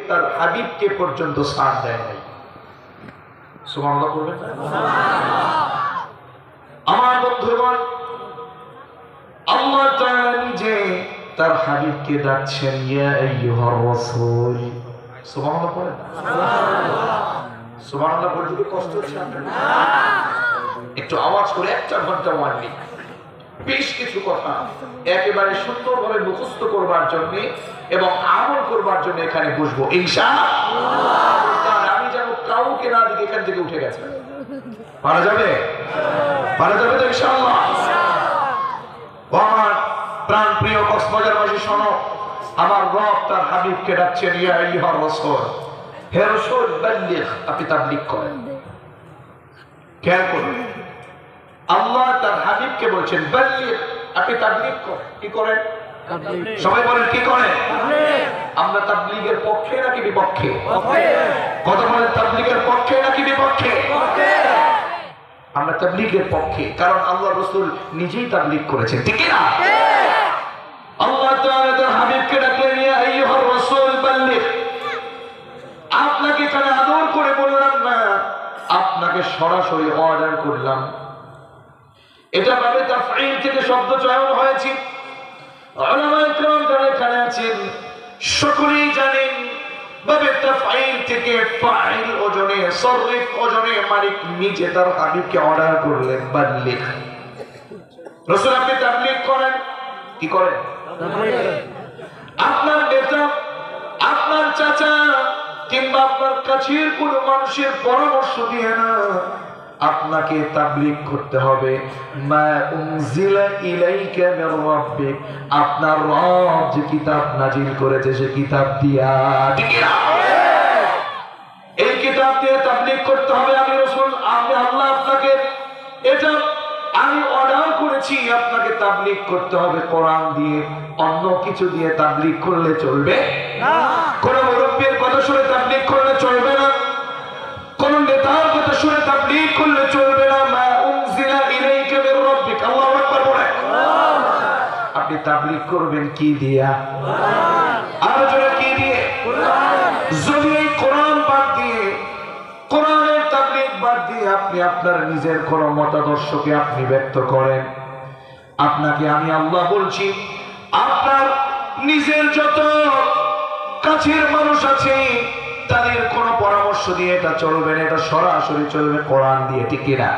তার হাবিবকে পর্যন্ত ছাড় দেয় নাই। সুবহানাল্লাহ বলবেন না? আমার বন্ধুগণ, আল্লাহ তাআলা নিজে তার হাবিবকে ডাকছেন ইয়া আইয়ুহার রাসূল। সুবহানাল্লাহ বলেন না? সুবহানাল্লাহ বলতে কি কষ্ট হচ্ছে আপনার? একটু আওয়াজ করে 1-4 ঘন্টা ওয়ার্নিং, বেশ কিছু কথা একেবারে সুন্দরভাবে মুখস্থ করবার জন্য এবং আমল করবার জন্য এখানে বসবো ইনশাআল্লাহ। আমি যেন কাউকে না দিকে এখান থেকে উঠে গেছে, পারা যাবে? পারা যাবে তো ইনশাআল্লাহ? আমার প্রাণ প্রিয় কক্সবাজারবাসী শোনো, আমার রব তার হাবিবকে ডাকছেন ইয়া আইয়ুহার রাসূল। হে রাসূল বাল্লিগ, আপনি তাবলীগ করেন। খেয়াল করুন, আল্লাহ তার হাবিবকে বলছেন বাল্লিগ, আপনি তাবলীগ করেন। কি করেন? সবাই বলেন কি করেন? আমরা তাবলীগের পক্ষে নাকি বিপক্ষে? কথা বলেন, তাবলীগের পক্ষে নাকি বিপক্ষে? আমরা তাবলীগের পক্ষে, কারণ আল্লাহ রাসূল নিজেই তাবলীগ করেছেন, ঠিক না? আল্লাহ তাআলা তার হাবিবকে ডাকলেন ইয়া আইয়ুহার রাসূল বাল্লিগ। আপনাকে এখানে আদর করে বললাম না, আপনাকে সরাসরি অর্ডার করলাম। এটা ভাবে তাফঈল থেকে শব্দ চয়ন হয়েছে। উলামায়ে কেরাম যারা এখানে আছেন সকলেই জানেন ভাবে তাফঈল থেকে ফাইল ওজনে, সররিফ ওজনে মালিক নিজে তার হাবিবকে অর্ডার করলেন বাল্লিগ। রাসূল আপনি তাবলীগ করেন। কি করেন? আপনার নেতা, আপনার চাচা কিংবা আপনার কাছের কোন মানুষের পরামর্শ দিয়ে না, আপনাকে তাবলীগ করতে হবে মা উনজিলা ইলাইকা মির রাব্বিক, আপনার রব যে কিতাব নাজিল করেছে সে কিতাব দিয়া, ঠিক না? এই কিতাব দিয়ে তাবলীগ করতে হবে। আমি রাসূল, আমি আল্লাহ আপনাকে এটা আমি অর্ডার করেছি, আপনাকে তাবলীগ করতে হবে কোরআন দিয়ে। অন্য কিছু দিয়ে তাবলীগ করলে চলবে না। কোন মুরব্বির কথা শুনে তাবলীগ করলে চলবে না। কোন নেতার কথা শুনে তাবলীগ করলে চলবে না। মা উনজিলা ইলাইকা মির রাব্বিক, আল্লাহু আকবার বলেন। আপনি তাবলীগ করবেন কি দিয়া? আর জোরে কি দিয়ে? কোরআন। যদি এই কোরআন বাদ দিয়ে, কোরআনের তাবলীগ বাদ দিয়ে আপনি আপনার নিজের কোন মতাদর্শকে আপনি ব্যক্ত করেন, আপনাকে আমি আল্লাহ বলছি, আপনার নিজের যত কাছের মানুষ আছে তাদের কোন পরামর্শ দিয়ে এটা চলবে না, এটা সরাসরি চলবে কোরআন দিয়ে, ঠিক কিনা?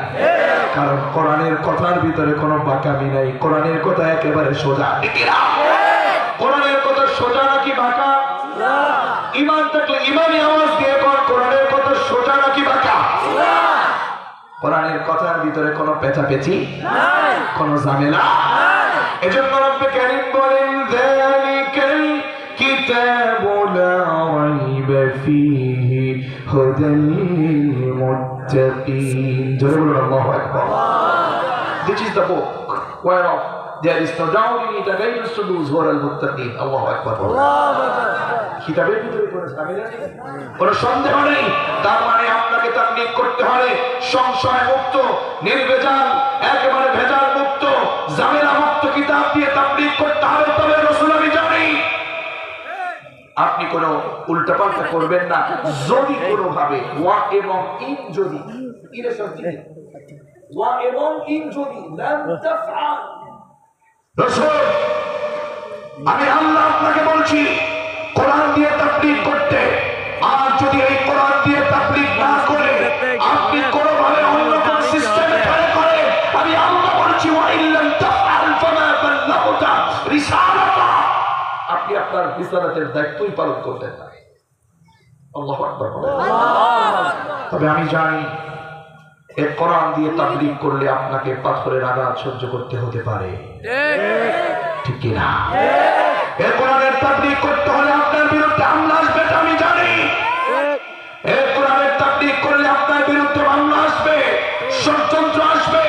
কারণ কোরআনের কথার ভিতরে কোনো বাঁকামি নাই, কোরআনের কথা একেবারে সোজা, ঠিক কিনা? কোরআনের কথা সোজা নাকি বাঁকা? ঈমান থাকলে ঈমানি আওয়াজ দিয়ে কোন কোরআনের কথা সোজা নাকি বাঁকা? কোরআনের কথার ভিতরে কোনো পেঁচাপেচি নাই, কোনো ঝামেলা নাই। এজন্য রব্বে কারীম বলেন যালিকাল কিতাবু লা রাইবা ফীহি হুদাল লিল মুত্তাকিন। জোরে বলুন আল্লাহু আকবার। This is the book whereof there is no doubt in it, guidance to those who are al-muttaqin. Allahu akbar. Allahu akbar. কিতাবের ভিতরে কোনো ঝামেলা নেই, কোনো সন্দেহ নেই। তার মানে আপনাকে তাবলীগ করতে হবে সংশয় মুক্ত, নির্ভেজাল, একেবারে ভেজাল মুক্ত, ঝামেলা মুক্ত কিতাব দিয়ে তাবলীগ করতে হবে। তবে রাসূল আমি জানি আপনি কোনো উল্টাপাল্টা করবেন না। যদি কোনো ভাবে ওয়া এবং ইন, যদি ইরে শব্দ ওয়া এবং ইন যদি লাম তাফআল, রাসূল আমি আল্লাহ আপনাকে বলছি কোরআন দিয়ে তাবলীগ করতে। আর যদি এই কোরআন দিয়ে তাবলীগ না করে আপনি কোনোভাবে অন্য কোন সিস্টেমে ট্রাই করেন, আমি আল্লাহ বলছি ওয়া ইল্লাম তাফআল ফামা বাল্লাগতা রিসালাতা, আপনি আপনার রিসালাতের দায়িত্বই পালন করতেন না। আল্লাহু আকবার। তবে আমি জানি এই কোরআন দিয়ে তাবলীগ করলে আপনাকে পাথরের আঘাত সহ্য করতে হতে পারে, ঠিক কি না? এই কোরআনের তাবলীগ করতে হলে আপনার বিরুদ্ধে হামলা আসবে, আমি জানি। এই কোরআনের তাবলীগ করলে আপনার বিরুদ্ধে মামলা আসবে, ষড়যন্ত্র আসবে,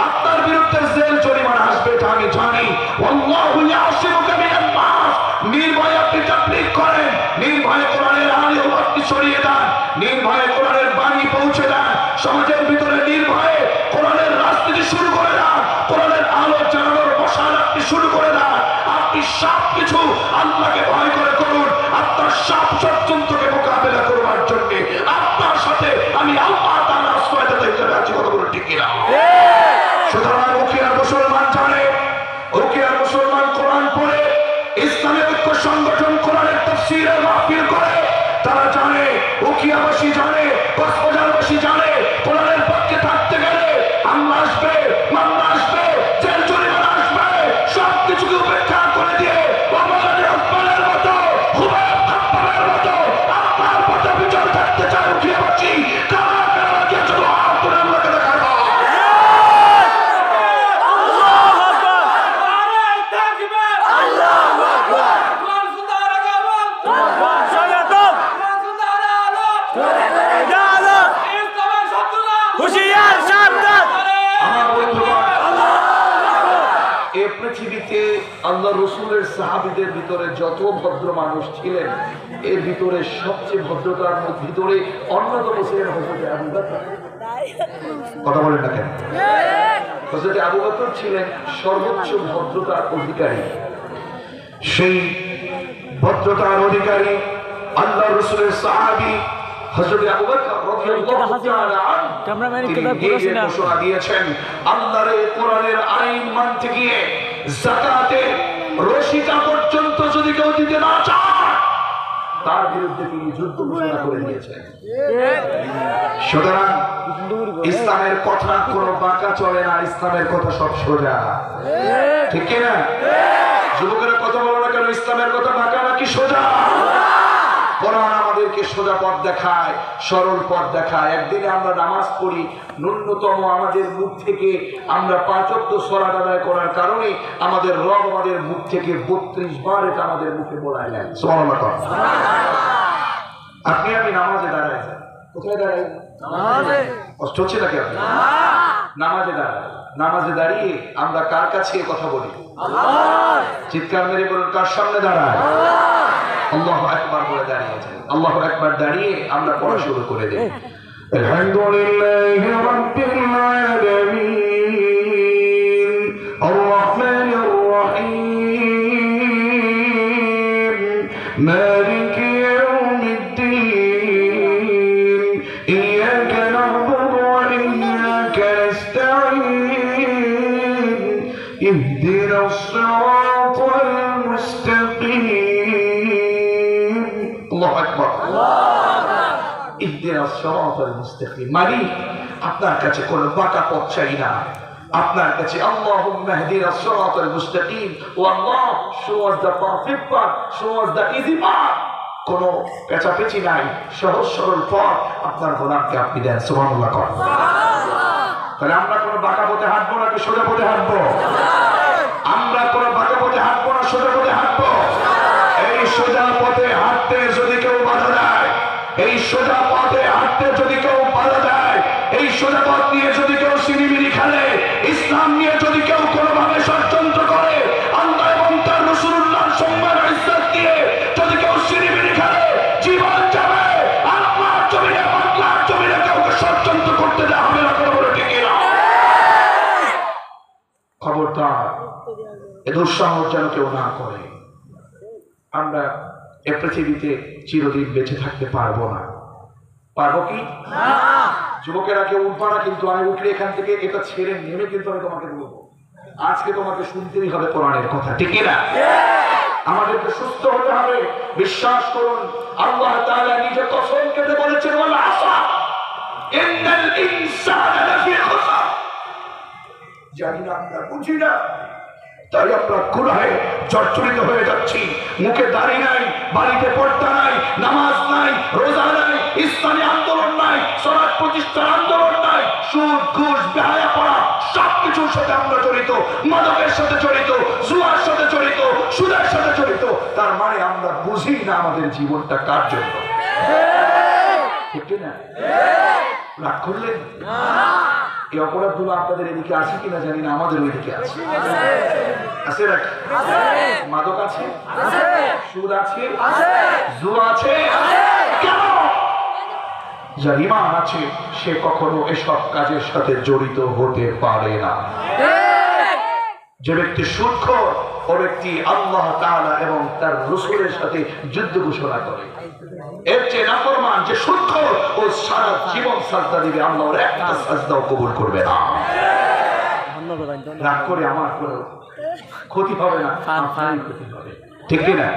আপনার বিরুদ্ধে জেল জরিমানা আসবে, আমি জানি। আল্লাহু ইয়াসিমুকা মিনান নাস, নির্ভয়ে আপনি তাবলীগ করেন, নির্ভয়ে কোরআনের আলো আপনি ছড়িয়ে দেন, নির্ভয়ে কোরআনের বাণী পৌঁছে দেন সমাজের ভিতরে, নির্ভয়ে কোরআনের রাজনীতি শুরু করে দেন, কোরআনের আলো জ্বালানোর মশাল আপনি শুরু করে দেন। আপনি সব কিছু আল্লাহকে ভয় করে করুন, আপনার সব ষড়যন্ত্রকে উখিয়াবাসী জানে, কক্সবাজারবাসী জানে, কোরআনের পক্ষে থাকতে গেলে হামলা আসবে, মামলা আসবে, জেল জরিমানা আসবে, সবকিছুকে উপেক্ষা করে দিয়ে ওসমানের মতো, হুমায়ুন খাপ্পাবের মতো আপনার পথে বিচল থাকতে চায় উখিয়াবাসী। কারা কারা গিয়েছে আপনার আমাকে দেখাবো। পৃথিবীতে আল্লাহ রসুলের সাহাবীদের ভিতরে যত ভদ্র মানুষ ছিলেন, এর ভিতরে সবচেয়ে ভদ্রতার ভিতরে অন্যতম ছিলেন হযরত আবু বকর। কথা বলেন না কেন? হযরত আবু বকর ছিলেন সর্বোচ্চ ভদ্রতার অধিকারী। সেই ভদ্রতার অধিকারী আল্লাহ রসুলের সাহাবী হযরত আবু বকর রাদিয়াল্লাহু তাআলা তিনি ঘোষণা দিয়েছেন, আল্লাহর কোরআনের আইন মানতে গিয়ে যাকাতের রশিটা পর্যন্ত যদি কেউ দিতে না চায়, তার বিরুদ্ধে তিনি যুদ্ধ ঘোষণা করে দিয়েছেন। সুতরাং ইসলামের কথা কোনো বাঁকা চলে না, ইসলামের কথা সব সোজা, ঠিক কিনা? যুবকেরা কথা বলো না কেন? ইসলামের কথা বাঁকা নাকি সোজা? কোরআন আমাদেরকে সোজা পথ দেখায়, সরল পথ দেখায়। একদিনে আমরা নামাজ পড়ি, ন্যূনতম আমাদের মুখ থেকে আমরা 5 ওয়াক্ত সালাত আদায় করার কারণে আমাদের রব আমাদের মুখ থেকে 32 বার এটা আমাদের মুখে বলায় নেন। সুবহানাল্লাহ। আপনি আমি নামাজে দাঁড়াই, কোথায় দাঁড়াই? নামাজে। কষ্ট হচ্ছে নাকি? আপনি নামাজে দাঁড়াই, নামাজে দাঁড়িয়ে আমরা কার কাছে কথা বলি? আল্লাহ। চিৎকার মেরে বলুন, কার সামনে দাঁড়ায়? আল্লাহু আকবার বলে দাঁড়িয়ে যাই। আল্লাহু আকবার দাঁড়িয়ে আমরা পড়া শুরু করে দেই। আলহামদুলিল্লাহি রাব্বিল আলামিন আর রাহমানির রহিম মালিকি ইয়াউমিদ্দিন ইয়্যাকা না'বুদু ওয়া ইয়্যাকা নাস্তাঈন ইহদিনাস সিরাতাল মুস্তাকিম। মালিক, আপনার কাছে কোন বাঁকা পথ চাই না, আপনার কাছে আল্লাহুম্মা ইহদিনাস সিরাতাল মুস্তাকিম ও আল্লাহ show us the perfect path, show us the easy path. কোন পেঁচাপেচি নাই, সহজ সরল পথ আপনার গোলামকে আপনি দেন। সুবহানাল্লাহ। তাহলে আমরা কোন বাঁকা পথে হাঁটবো নাকি সোজা পথে হাঁটবো? আমরা কোন বাঁকা পথে হাঁটবো না সোজা পথে হাঁটবো? এই সোজা পথে হাঁটতে যদি কেউ বাধা দেয়, এই সোজা পথে হাঁটতে যদি কেউ বাধা দেয়, এই সোজা পথ নিয়ে যদি কেউ সিনিমিনি খেলে, ইসলাম নিয়ে যদি কেউ কোনোভাবে ষড়যন্ত্র করে, আল্লাহ এবং তার রাসূলুল্লাহর সম্মান ইজ্জত দিয়ে যদি কেউ সিনিমিনি খেলে, জীবন যাবে। আল্লাহর জমিনে, বাংলার জমিনে কাউকে ষড়যন্ত্র করতে দেওয়া হবে না। কোনো বলে ঠিক না? খবরদার, এ দুঃসাহস যেন কেউ না করে। আমরা এ পৃথিবীতে চিরদিন বেঁচে থাকতে পারবো না। পারবো কি? যুবকেরা কেউ উঠবা না, কিন্তু আমি উঠলে এখান থেকে এটা ছেড়ে নেমে কিন্তু আমি তোমাকে বলবো, আজকে তোমাকে শুনতেই হবে কোরআনের কথা, ঠিক না? আমাদেরকে সুস্থ হতে হবে। বিশ্বাস করুন, আল্লাহ তাআলা নিজে কসম কেটে বলেছেন, ওয়াল আসর ইন্নাল ইনসানা লাফি খুসর। জানি না, আমরা বুঝি না, তাই আমরা গুনাহে জর্জরিত হয়ে যাচ্ছি। মুখে দাড়ি নাই, বাড়িতে পর্দা নাই, নামাজ নাই, রোজা নাই, ইসলামী আন্দোলন নাই, সমাজ প্রতিষ্ঠার আন্দোলন নাই, সুদ ঘুষ বেহায়া পড়া সবকিছুর সাথে আমরা জড়িত, মাদকের সাথে জড়িত, জুয়ার সাথে জড়িত, সুদের সাথে জড়িত। তার মানে আমরা বুঝি না আমাদের জীবনটা কার জন্য, ঠিক না? রাগ করলেন? এই অপরাধগুলো আপনাদের এদিকে আছে কিনা জানি না, আমাদের ওইদিকে আছে। আছে নাকি? মাদক আছে, সুদ আছে, জুয়া আছে। কেন? যার ঈমান আছে সে কখনো এসব কাজের সাথে জড়িত হতে পারে না। যে ব্যক্তি সুদখোর, ও ব্যক্তি আল্লাহ তাআলা এবং তার রাসূলের সাথে যুদ্ধ ঘোষণা করে। এর চেয়ে নাফরমান যে সুদখোর, ও সারা জীবন সাজদা দিবে, আল্লাহ ওর একটা সাজদাও কবুল করবে না। রাগ করে আমার কোনো ক্ষতি হবে না, আপনারই ক্ষতি হবে, ঠিক না?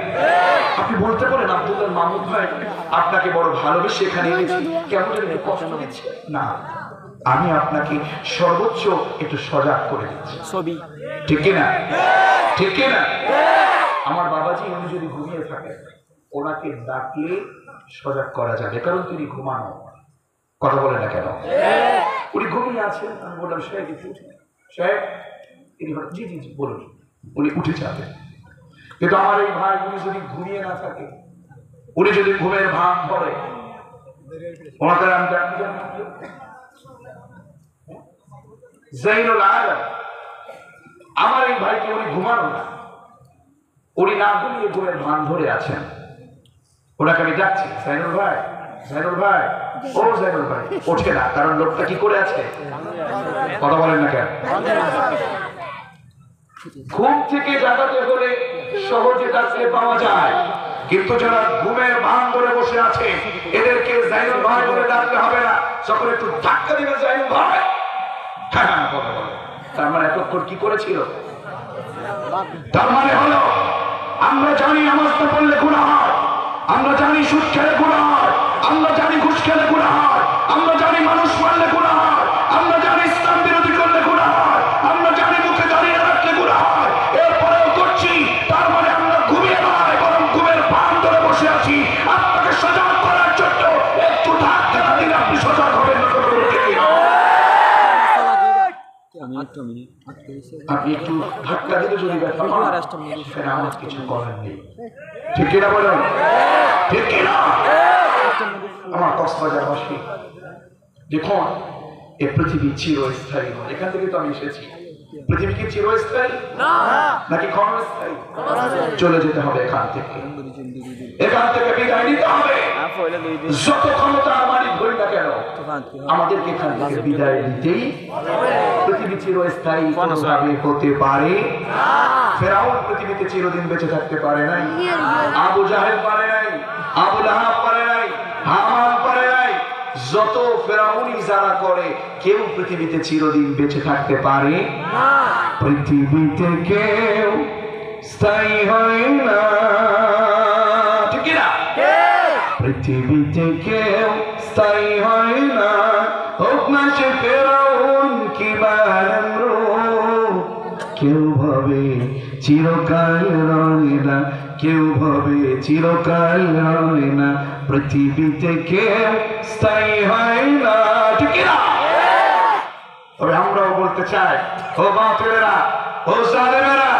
আপনি বলতে পারেন আব্দুল্লাহ মাহমুদ ভাই আপনাকে বড় ভালোবেসে এখানে এনেছি, কেমন একটু কষ্ট দিচ্ছে না, আমি আপনাকে সর্বোচ্চ একটু সজাগ করে দিচ্ছি। ছবি ঠিক কিনা? ঠিক কিনা? আমার বাবাজি উনি যদি ঘুমিয়ে থাকে ওনাকে ডাকলে সজাগ করা যাবে, কারণ তিনি ঘুমানো। কথা বলে না কেন? উনি ঘুমিয়ে আছেন, আমি বললাম সাহেব একটু উঠে। সাহেব তিনি জি জি জি বলুন, উনি উঠে যাবেন। কিন্তু আমার এই ভাই উনি যদি ঘুমিয়ে না থাকে, উনি যদি ঘুমের ভান ধরে, ওনাকে আমি ডাকি জাইনুল আলম, আমার এই ভাইকে উনি ঘুমানো না, উনি না ঘুমিয়ে ঘুমের ভান ধরে আছেন, ওনাকে আমি ডাকছি জাইনুল ভাই, জাইনুল ভাই, ও জাইনুল ভাই, ওঠে না, কারণ লোকটা কি করে আছে? কথা বলেন না কেন? ঘুম থেকে জাগাতে হলে সহজে ডাকলে পাওয়া যায়, কিন্তু যারা ঘুমের ভান ধরে বসে আছে এদেরকে জাইনুল ভাই বলে ডাকতে হবে না, যখন একটু ধাক্কা দিবে জাইনুল ভাই, হ্যাঁ হ্যাঁ কথা বলে। তার মানে এতক্ষণ কি করেছিল? তার মানে হলো আমরা জানি নামাজ না পড়লে গুনাহ হয়, আমরা জানি সুদ খেলে গুনাহ হয়, আমরা জানি ঘুষ খেলে গুনাহ হয়, আমরা জানি মানুষ মারলে গুনাহ হয়, আমরা জানি ইসলাম বিরোধী করলে গুনাহ হয়, আমরা জানি মুখে দাঁড়িয়ে রাখলে গুনাহ হয়, এরপরেও করছি। তার মানে আমরা ঘুমিয়ে নয় বরং ঘুমের ভান ধরে বসে আছি। আপনাকে সজাগ করার জন্য একটু ধাক্কা না দিলে আপনি সজাগ হবেন না। আপনি একটু ধাক্কা দিলে যদি ব্যথা পান, আমার কিছু করার নেই। ঠিক কিনা বলেন? ঠিক কিনা? আমার কক্সবাজারবাসী, দেখুন এ পৃথিবী চিরস্থায়ী নয়। এখান থেকে তো আমি এসেছি। পৃথিবী কি চিরস্থায়ী নাকি ক্ষণস্থায়ী? চলে যেতে হবে এখান থেকে, এখান থেকে বিদায় নিতে হবে। যত ক্ষমতার মালিক হই না কেন, আমাদেরকে এখান থেকে বিদায় দিতেই। পৃথিবী চিরস্থায়ী কোনোভাবে হতে পারে না। ফেরাউন পৃথিবীতে চিরদিন বেঁচে থাকতে পারে নাই, আবু জাহেল পারে নাই, আবু লাহাব পারে নাই, হামান পারে নাই। যত ফেরাউনি যারা করে কেউ পৃথিবীতে চিরদিন বেঁচে থাকতে পারে না। পৃথিবীতে কেউ স্থায়ী হয় না, ঠিক না? পৃথিবীতে কেউ স্থায়ী হয় না, হোক না সে ফেরাউন কিংবা নমরুদ। কেউ ভাবে চিরকাল রয় না, কেউ ভাবে চিরকাল রয় না, পৃথিবীতে কেউ স্থায়ী হয় না, ঠিক না? তবে আমরাও বলতে চাই, ও বাতিলেরা, ও জালেমেরা,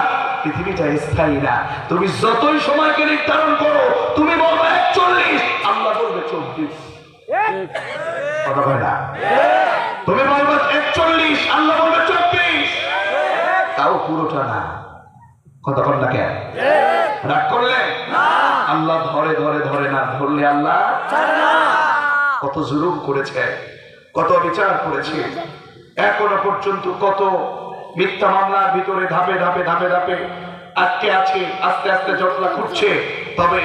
পৃথিবীটা স্থায়ী না। তুমি যতই সময়কে নির্ধারণ করো, তুমি বলবে 41, আল্লাহ বলবে 24। কথা বলে না? তুমি বলবে 41, আল্লাহ বলবে 24, তাও পুরোটা না। কথা বল না কেন? রাগ করলে আল্লাহ ধরে ধরে ধরে না, ধরলে আল্লাহ কত জুলুম করেছে, কত বিচার করেছে, এখনো পর্যন্ত কত মিথ্যা মামলার ভিতরে ধাপে ধাপে ধাপে ধাপে আটকে আছে, আস্তে আস্তে জটলা খুঁজছে। তবে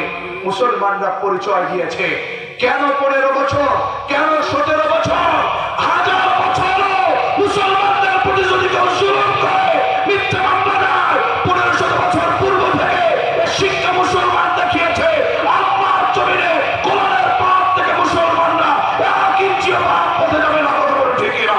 মুসলমানরা পরিচয় দিয়েছে। কেন 15 বছর, কেন 17 বছর, হাজার বছর মুসলমানদের প্রতি যদি কেউ জুলুম করে, মিথ্যা মামলা দেয়, 1500 বছর পূর্ব থেকে শিক্ষা মুসলমান দেখিয়েছে। আল্লাহর জমিনে কোরআনের পথ থেকে মুসলমানরা এক ইঞ্চিও বাদ পথে যাবে না। কথা বলে ঠিক না?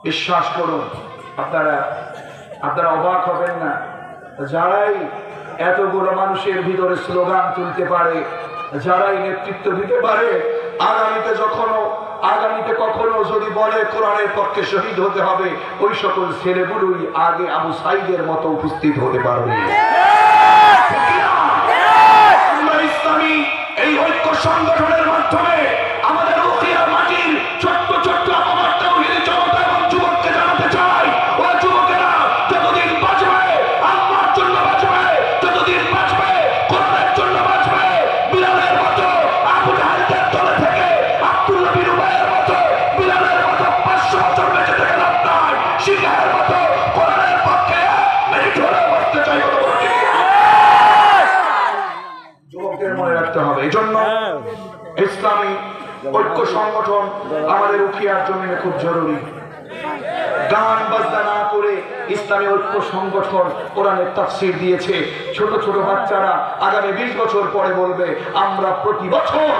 বিশ্বাস করুন, আপনারা অবাক হবেন না। যারাই এতগুলো মানুষের ভিতরে স্লোগান তুলতে পারে, যারাই নেতৃত্ব দিতে পারে, আগামীতে কখনো যদি বলে কোরআনের পক্ষে শহীদ হতে হবে, ওই সকল ছেলেগুলোই আগে আবু সাইদের মতো উপস্থিত হতে পারবে। আমরা ইসলামী এই ঐক্য সংগঠনের মাধ্যমে আমাদের উখিয়া মাটির ছোট্ট ছোট্ট আমার তাওহীদের জনতা এবং যুবককে জানাতে চাই, ও যুবকেরা, যতদিন বাঁচবে আল্লাহর জন্য বাঁচবে, যতদিন বাঁচবে কোরআনের জন্য বাঁচবে। বিলালের মতো আবু জাহেলদের দলে থেকে আব্দুল্লাহ বিন উবাইয়ের মতো, বিলালের মতো 500 বছর বেঁচে থেকে লাভ নাই। সিংহের মতো ইসলামী ঐক্য সংগঠন আমাদের উখিয়ার জমিনে খুব জরুরি। গান বাজনা না করে ইসলামী ঐক্য সংগঠন কোরআনের তাফসীর দিয়েছে। ছোট ছোট বাচ্চারা আগামী 20 বছর পরে বলবে আমরা প্রতি বছর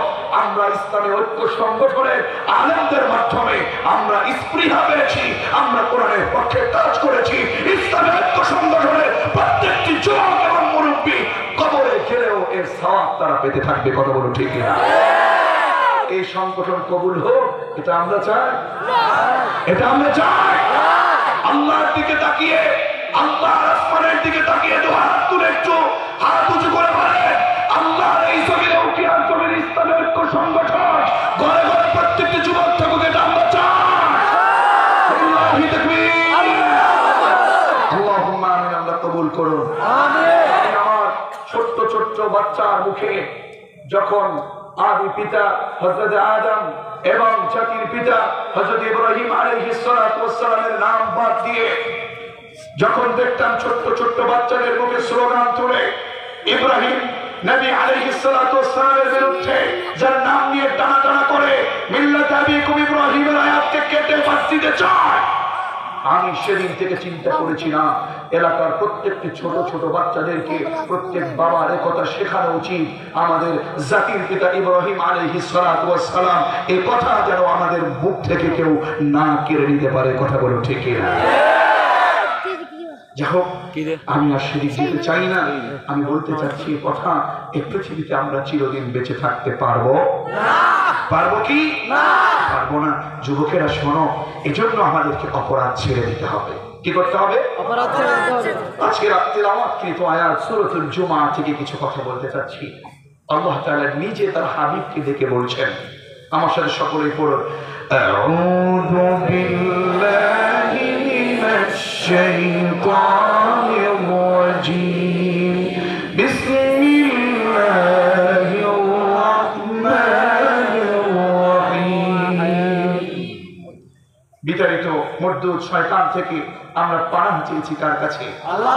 আমরা ইসলামী ঐক্য সংগঠনের আলেমদের মাধ্যমে আমরা স্পৃহা পেয়েছি, আমরা কোরআনের পক্ষে কাজ করেছি। ইসলামী ঐক্য সংগঠনের প্রত্যেকটি যুবক এবং মুরব্বী কবরে গেলেও এর সওয়াব তারা পেতে থাকবে। কথা বলো ঠিক কিনা? এই সংগঠন কবুল হোক, এটা আমরা চাই, এটা আমরা চাই। আল্লাহর দিকে তাকিয়ে, আল্লাহর আসমানের দিকে তাকিয়ে দু হাত তুলে একটু হাত উঁচু করে বলে আল্লাহর এই জমিনে উখিয়ার জমিনে ইসলামী ঐক্য সংগঠন ঘরে ঘরে প্রত্যেকটি যুবক থাকুক, এটা আমরা চাই। আল্লাহু তাকবীর, আল্লাহুম্মা আমিন। আমরা কবুল করুন, আমিন। আমার ছোট্ট ছোট্ট বাচ্চার মুখে যখন আদি পিতা হযরত আদম এবং জাতির পিতা হযরত ইব্রাহিম আলাইহিস সালাতু ওয়াস সালামের নাম বাদ দিয়ে যখন দেখতাম ছোট্ট ছোট্ট বাচ্চাদের মুখে স্লোগান তুলে ইব্রাহিম নবী আলাইহিস সালাতু ওয়াস সালামের বিরুদ্ধে যার নাম নিয়ে টানাটানা করে মিল্লাত আবিকুম ইব্রাহিমের আয়াতকে কেটে বাদ দিতে চায়, আমি সেদিন থেকে চিন্তা করেছি না এলাকার প্রত্যেকটি ছোট ছোট বাচ্চাদেরকে প্রত্যেক বাবার একথা শেখানো উচিত। আমাদের জাতির পিতা ইব্রাহিম আলাইহিস সালাতু ওয়াস সালাম এই কথা যেন আমাদের বুক থেকে কেউ না কেড়ে নিতে পারে। কথা বলো ঠিক কিনা? যাই হোক, আমি আর সেদিক দিতে চাই না। আমি বলতে চাচ্ছি কথা, এই পৃথিবীতে আমরা চিরদিন বেঁচে থাকতে পারবো না। পারবো কি? পারবো না। যুবকেরা শোনো, এজন্য আমাদেরকে অপরাধ ছেড়ে দিতে হবে। কি করতে হবে? অপরাধ ছেড়ে দিতে হবে। আজকে তিলাওয়াতকৃত আয়াত সূরাতুল জুমআ থেকে কিছু কথা বলতে চাচ্ছি। আল্লাহ তাআলা নিজে তার হাবিবকে ডেকে বলছেন, আমার সাথে সকলেই পড়ুন, আউযু বিল্লাহি মিনাশ শাইতানির রাজীম, বিসমিল্লাহির রাহমানির রাহিম। বিতাড়িত মরদুদ শয়তান থেকে আমরা পানাহ চেয়েছি কার কাছে? আল্লাহ।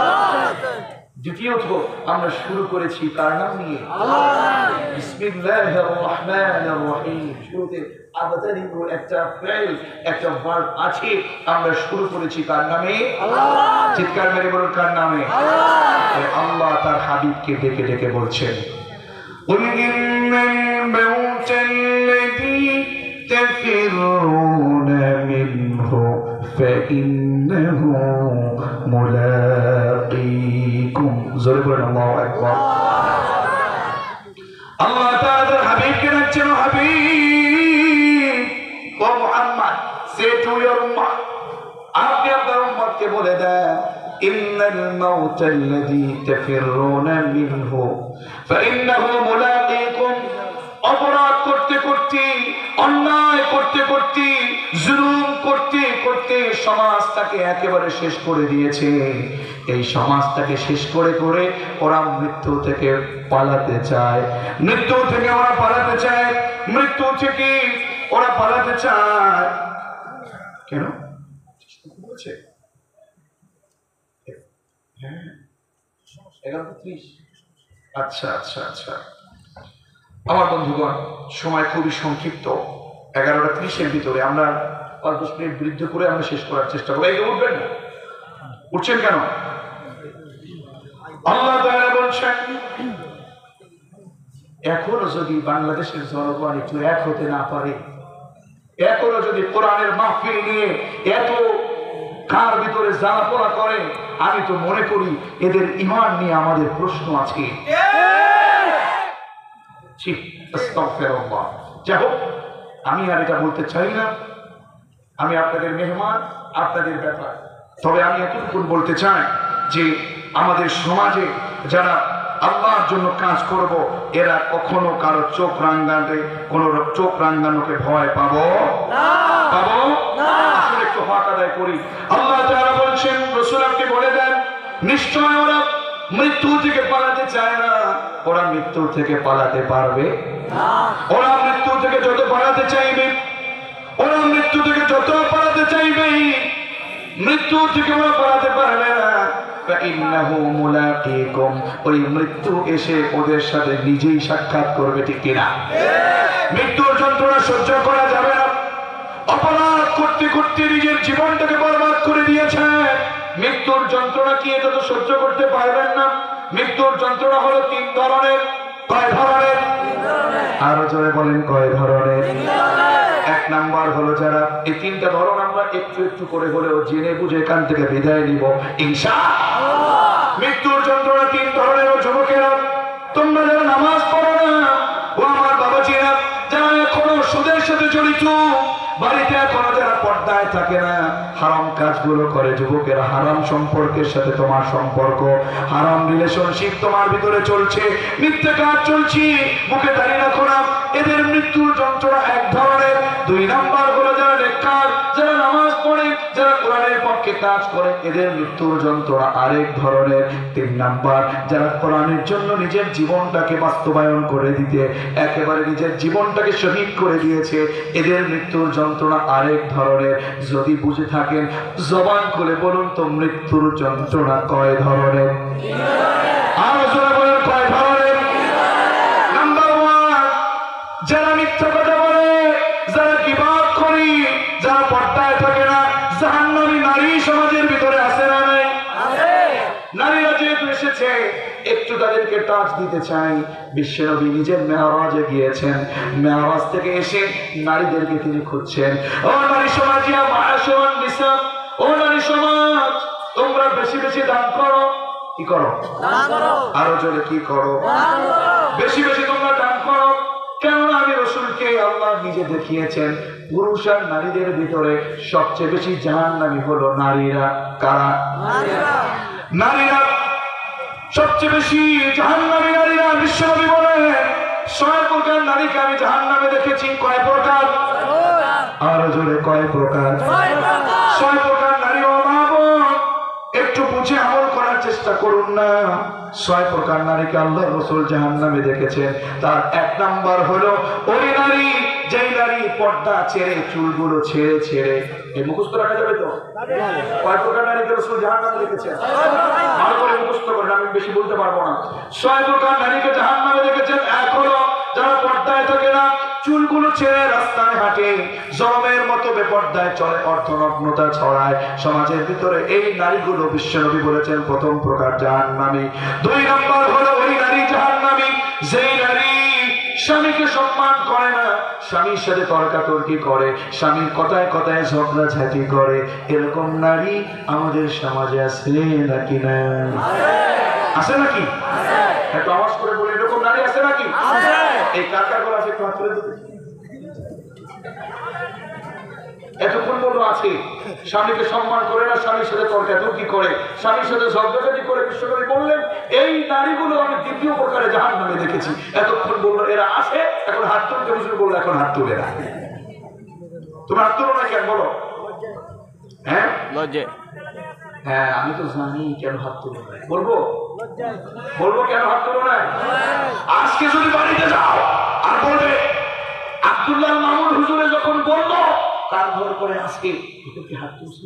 দ্বিতীয়ত আমরা শুরু করেছি কার নাম নিয়ে? আল্লাহ। বিসমিল্লাহির রাহমানির রাহিম। শুরুতে আবতারিকু একটা ফেল একটা ভার্ব আছে, আমরা শুরু করেছি কার নামে? আল্লাহ। চিৎকার মেরে বলুন কার নামে? আল্লাহ। আল্লাহ তার হাবিবকে ডেকে ডেকে বলছেন, কুল ইন্নাল মাউতাল্লাযী তাফিরুনা মিনহু ফাইন্নাহু মুলাকীকুম। জোরে বলেন আল্লাহু আকবার। আল্লাহ তাআলা হাবিবকে ডাকছেন, হাবিব ও মুহাম্মদ, সে টু ইওর উম্মাহ, আপনি আপনার উম্মতকে বলে দেন, ইন্নাল মাউতাল্লাযী তাফিরুনা মিনহু ফাইন্নাহু মুলাকীকুম। অপরাধ করতে করতে, অন্যায় করতে করতে, জুলুম করতে করতে সমাজটাকে একেবারে শেষ করে দিয়েছে। এই সমাজটাকে শেষ করে করে ওরা মৃত্যু থেকে পালাতে চায়, মৃত্যু থেকে ওরা পালাতে চায়, মৃত্যু থেকে ওরা পালাতে চায়। কেন বলছে? হ্যাঁ 11:30। আচ্ছা আচ্ছা আচ্ছা, আমার বন্ধুগণ, সময় খুবই সংক্ষিপ্ত। 11:30-এর ভিতরে আমরা 5-10 মিনিট বৃদ্ধ করে আমরা শেষ করার চেষ্টা করবো। এই উঠবেন না, উঠছেন কেন? আল্লাহ তাআলা বলছেন, এখনো যদি বাংলাদেশের জনগণ একটু এক হতে না পারে, এখনো যদি কোরআনের মাহফিল নিয়ে এত কার ভিতরে জ্বালাপোড়া করে, আমি তো মনে করি এদের ঈমান নিয়ে আমাদের প্রশ্ন আছে। যাই হোক, আমি আর এটা বলতে চাই না, আমি আপনাদের মেহমান, আপনাদের ব্যাপার। তবে আমি এতটুকু বলতে চাই যে আমাদের সমাজে যারা আল্লাহর জন্য কাজ করব, এরা কখনো কারো চোখ রাঙ্গাতে, কোন চোখ রাঙ্গানোকে ভয় পাবো না। আসলে একটু হক আদায় করি। আল্লাহ তাআলা বলছেন, রাসূল আপনি বলে দেন, নিশ্চয় ওরা মৃত্যু থেকে পালাতে চায় না। ওরা মৃত্যু থেকে পালাতে পারবে না। ওরা মৃত্যু থেকে যত পালাতে চাইবে, ওরা মৃত্যু থেকে যত পালাতে চাইবে, মৃত্যু থেকে ওরা পালাতে পারবে না। ফাইন্নাহু মুলাকীকুম, ওই মৃত্যু এসে ওদের সাথে নিজেই সাক্ষাৎ করবে, ঠিক কিনা? মৃত্যুর যন্ত্রণা সহ্য করা যাবে না। অপরাধ করতে করতে নিজের জীবনটাকে বরবাদ করে দিয়েছে। মৃত্যুর যন্ত্রণা কি এটা তো সহ্য করতে পারবেন না। মৃত্যুর যন্ত্রণা হলো 3 ধরনের। কয় ধরনের? আরো জোরে বলেন, কয় ধরনের? 1 নাম্বার হলো যারা, এই 3টা ধরন আমরা একটু একটু করে হলেও জেনে বুঝে এখান থেকে বিদায় নিব ইনশাআল্লাহ। মৃত্যুর যন্ত্রণা 3 ধরনের। ও যুবকেরা, তোমরা যারা নামাজ পড়ো না, ও আমার বাবাজিরা, যারা এখনো সুদের সাথে জড়িত, বাড়িতে এখনো যারা পর্দায় থাকে না, হারাম কাজগুলো করে, যুবকেরা, হারাম সম্পর্কের সাথে তোমার সম্পর্ক, হারাম রিলেশনশিপ তোমার ভিতরে চলছে, মিথ্যা কাজ চলছে, মুখে দাঁড়িয়ে রাখো না, এদের মৃত্যুর যন্ত্রণা 1 ধরনের। 2 নাম্বার হলো যারা নেককার, যারা নামাজ পড়ে, যারা কোরআনের পক্ষে কাজ করে, এদের মৃত্যুর যন্ত্রণা আরেক ধরনের। 3 নাম্বার যারা কোরআনের জন্য নিজের জীবনটাকে বাস্তবায়ন করে দিতে একেবারে নিজের জীবনটাকে শহীদ করে দিয়েছে, এদের মৃত্যুর যন্ত্রণা আরেক ধরনের। যদি বুঝে থাকেন জবান খুলে বলুন তো, মৃত্যুর যন্ত্রণা কয় ধরনের? আরো জোরে বলুন, কয় ধরনের? নাম্বার 1, যারা মিথ্যা কথা বলে, যারা গীবত করে, যারা পর্দায় থাকে না, জাহান্নামী নারী সমাজের ভিতরে আছে না নাই? নারীরা যেহেতু এসেছে, একটু তাদেরকে টাচ দিতে চাই। বিশ্বনবী নিজের মেরাজে গিয়েছেন, মেরাজ থেকে এসে নারীদেরকে তিনি খুঁজছেন। ও নারী সমাজিয়া মাআশারান নিসা, ও নারী সমাজ, তোমরা বেশি বেশি দান করো। কি করো? দান করো। আরো জোরে, কি করো? দান করো। বেশি বেশি তোমরা দান করো। কেননা আমি রাসূলকে আল্লাহ নিজে দেখিয়েছেন, পুরুষ আর নারীদের ভিতরে সবচেয়ে বেশি জাহান্নামী হলো নারীরা। কারা? নারীরা সবচেয়ে বেশি জাহান্নামী। নারীরা, বিশ্বনবী বলেন 6 প্রকার নারীকে আমি জাহান্নামে দেখেছি। কয় প্রকার? আরো জোরে, কয় প্রকার? 6 প্রকার নারী। ও মা বোন, একটু বুঝে আমল করার চেষ্টা করুন না। 6 প্রকার নারীকে আল্লাহ রাসূল জাহান্নামে দেখেছেন। তার 1 নাম্বার হলো ওই নারী, যেই নারী পর্দা ছেড়ে, চুলগুলো ছেড়ে ছেড়ে, এই মুখস্থ রাখা যাবে তো? কয় প্রকার নারীকে রাসূল জাহান্নামে দেখেছেন? ভালো করে মুখস্থ করেন, আমি বেশি বলতে পারবো না। 6 প্রকার নারীকে জাহান্নামে দেখেছেন। 1 হলো যারা পর্দায় থাকে না, চুলগুলো ছেড়ে রাস্তায় হাঁটে, জলমের মতো বেপর্দায় চলে, অর্থনগ্নতা ছড়ায় সমাজের ভিতরে, এই নারীগুলো বিশ্বনবী বলেছেন 1ম প্রকার জাহান্নামী। 2 নাম্বার হলো ওই নারী জাহান্নামী যেই নারী স্বামীকে সম্মান করে না, স্বামীর সাথে তর্কাতর্কি করে, স্বামীর কথায় কথায় ঝগড়াঝাটি করে। এরকম নারী আমাদের সমাজে আছে নাকি না? আছে নাকি? একটু আওয়াজ করে বলে, এরকম নারী আছে নাকি? এই কার গলা একটু হাত তুলে দিতে। এতক্ষণ বললো আছে। স্বামীকে সম্মান করে না, স্বামীর সাথে তর্কাতর্কি করে, স্বামীর সাথে ঝগড়াঝাটি করে। বিশ্বনবী বললেন এই নারীগুলো আমি 2য় প্রকারে জাহান্নামে দেখেছি। এতক্ষণ বললো এরা আছে, এখন হাত তুলতে বুঝবে, বললো এখন হাত তুলে না। তুমি হাত তুলো না কেন বলো? হ্যাঁ, লজ্জা। হ্যাঁ, আমি তো জানি কেন হাত তুলো না। বলবো কেন হাত তুলো না? আজকে যদি বাড়িতে যাও আর বলবে আব্দুল্লাহ মামুন হুজুরে যখন বললো কান ধর করে আজকে হাত তুলছি,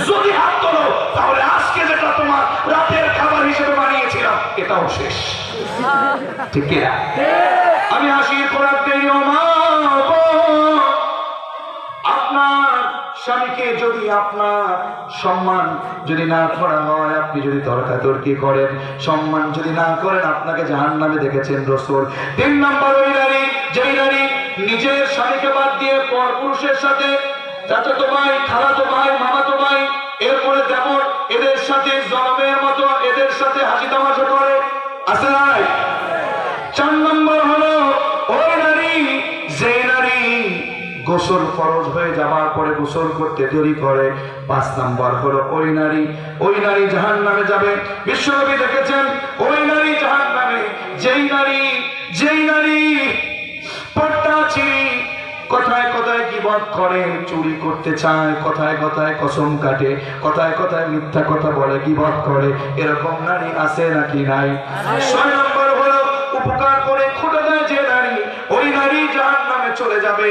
যদি হাত তোলো তাহলে আজকে যেটা তোমার রাতের খাবার হিসেবে বানিয়েছিলাম এটাও শেষ। ঠিক কিনা? আমি হাসির খোরাক দেই। আপনার স্বামীকে যদি আপনার সম্মান যদি না করা হয়, আপনি যদি তর্কাতর্কি করেন, সম্মান যদি না করেন, আপনাকে জাহান্নামে দেখেছেন রাসূল। 3 নাম্বার ওই নারী, যেই নারী নিজের স্বামীকে বাদ দিয়ে পর পুরুষের সাথে, চাচাতো ভাই, খালাতো ভাই, মামাতো ভাই, এরপরে দেবর, এদের সাথে জনমের মতো এদের সাথে হাসি তামাশা করে। আছে নাই? 4 নম্বর হলো ওই নারী, যে নারী গোসল ফরজ হয়ে যাওয়ার পরে গোসল করতে দেরি করে। 5 নম্বর হলো ওই নারী জাহান্নামে যাবে। বিশ্বনবী দেখেছেন ওই নারী জাহান্নামে, যেই নারী পর্দা ছিঁড়ে কথায় কথায় গীবত করে, চুরি করতে চায়, কথায় কথায় কসম কাটে, কথায় কথায় মিথ্যা কথা বলে, গীবত করে, এরকম নারী আছে নাকি নাই? 6 নম্বর হলো উপকার করে খুঁটে দেয় যে নারী, ওই নারী জাহান্নামে চলে যাবে।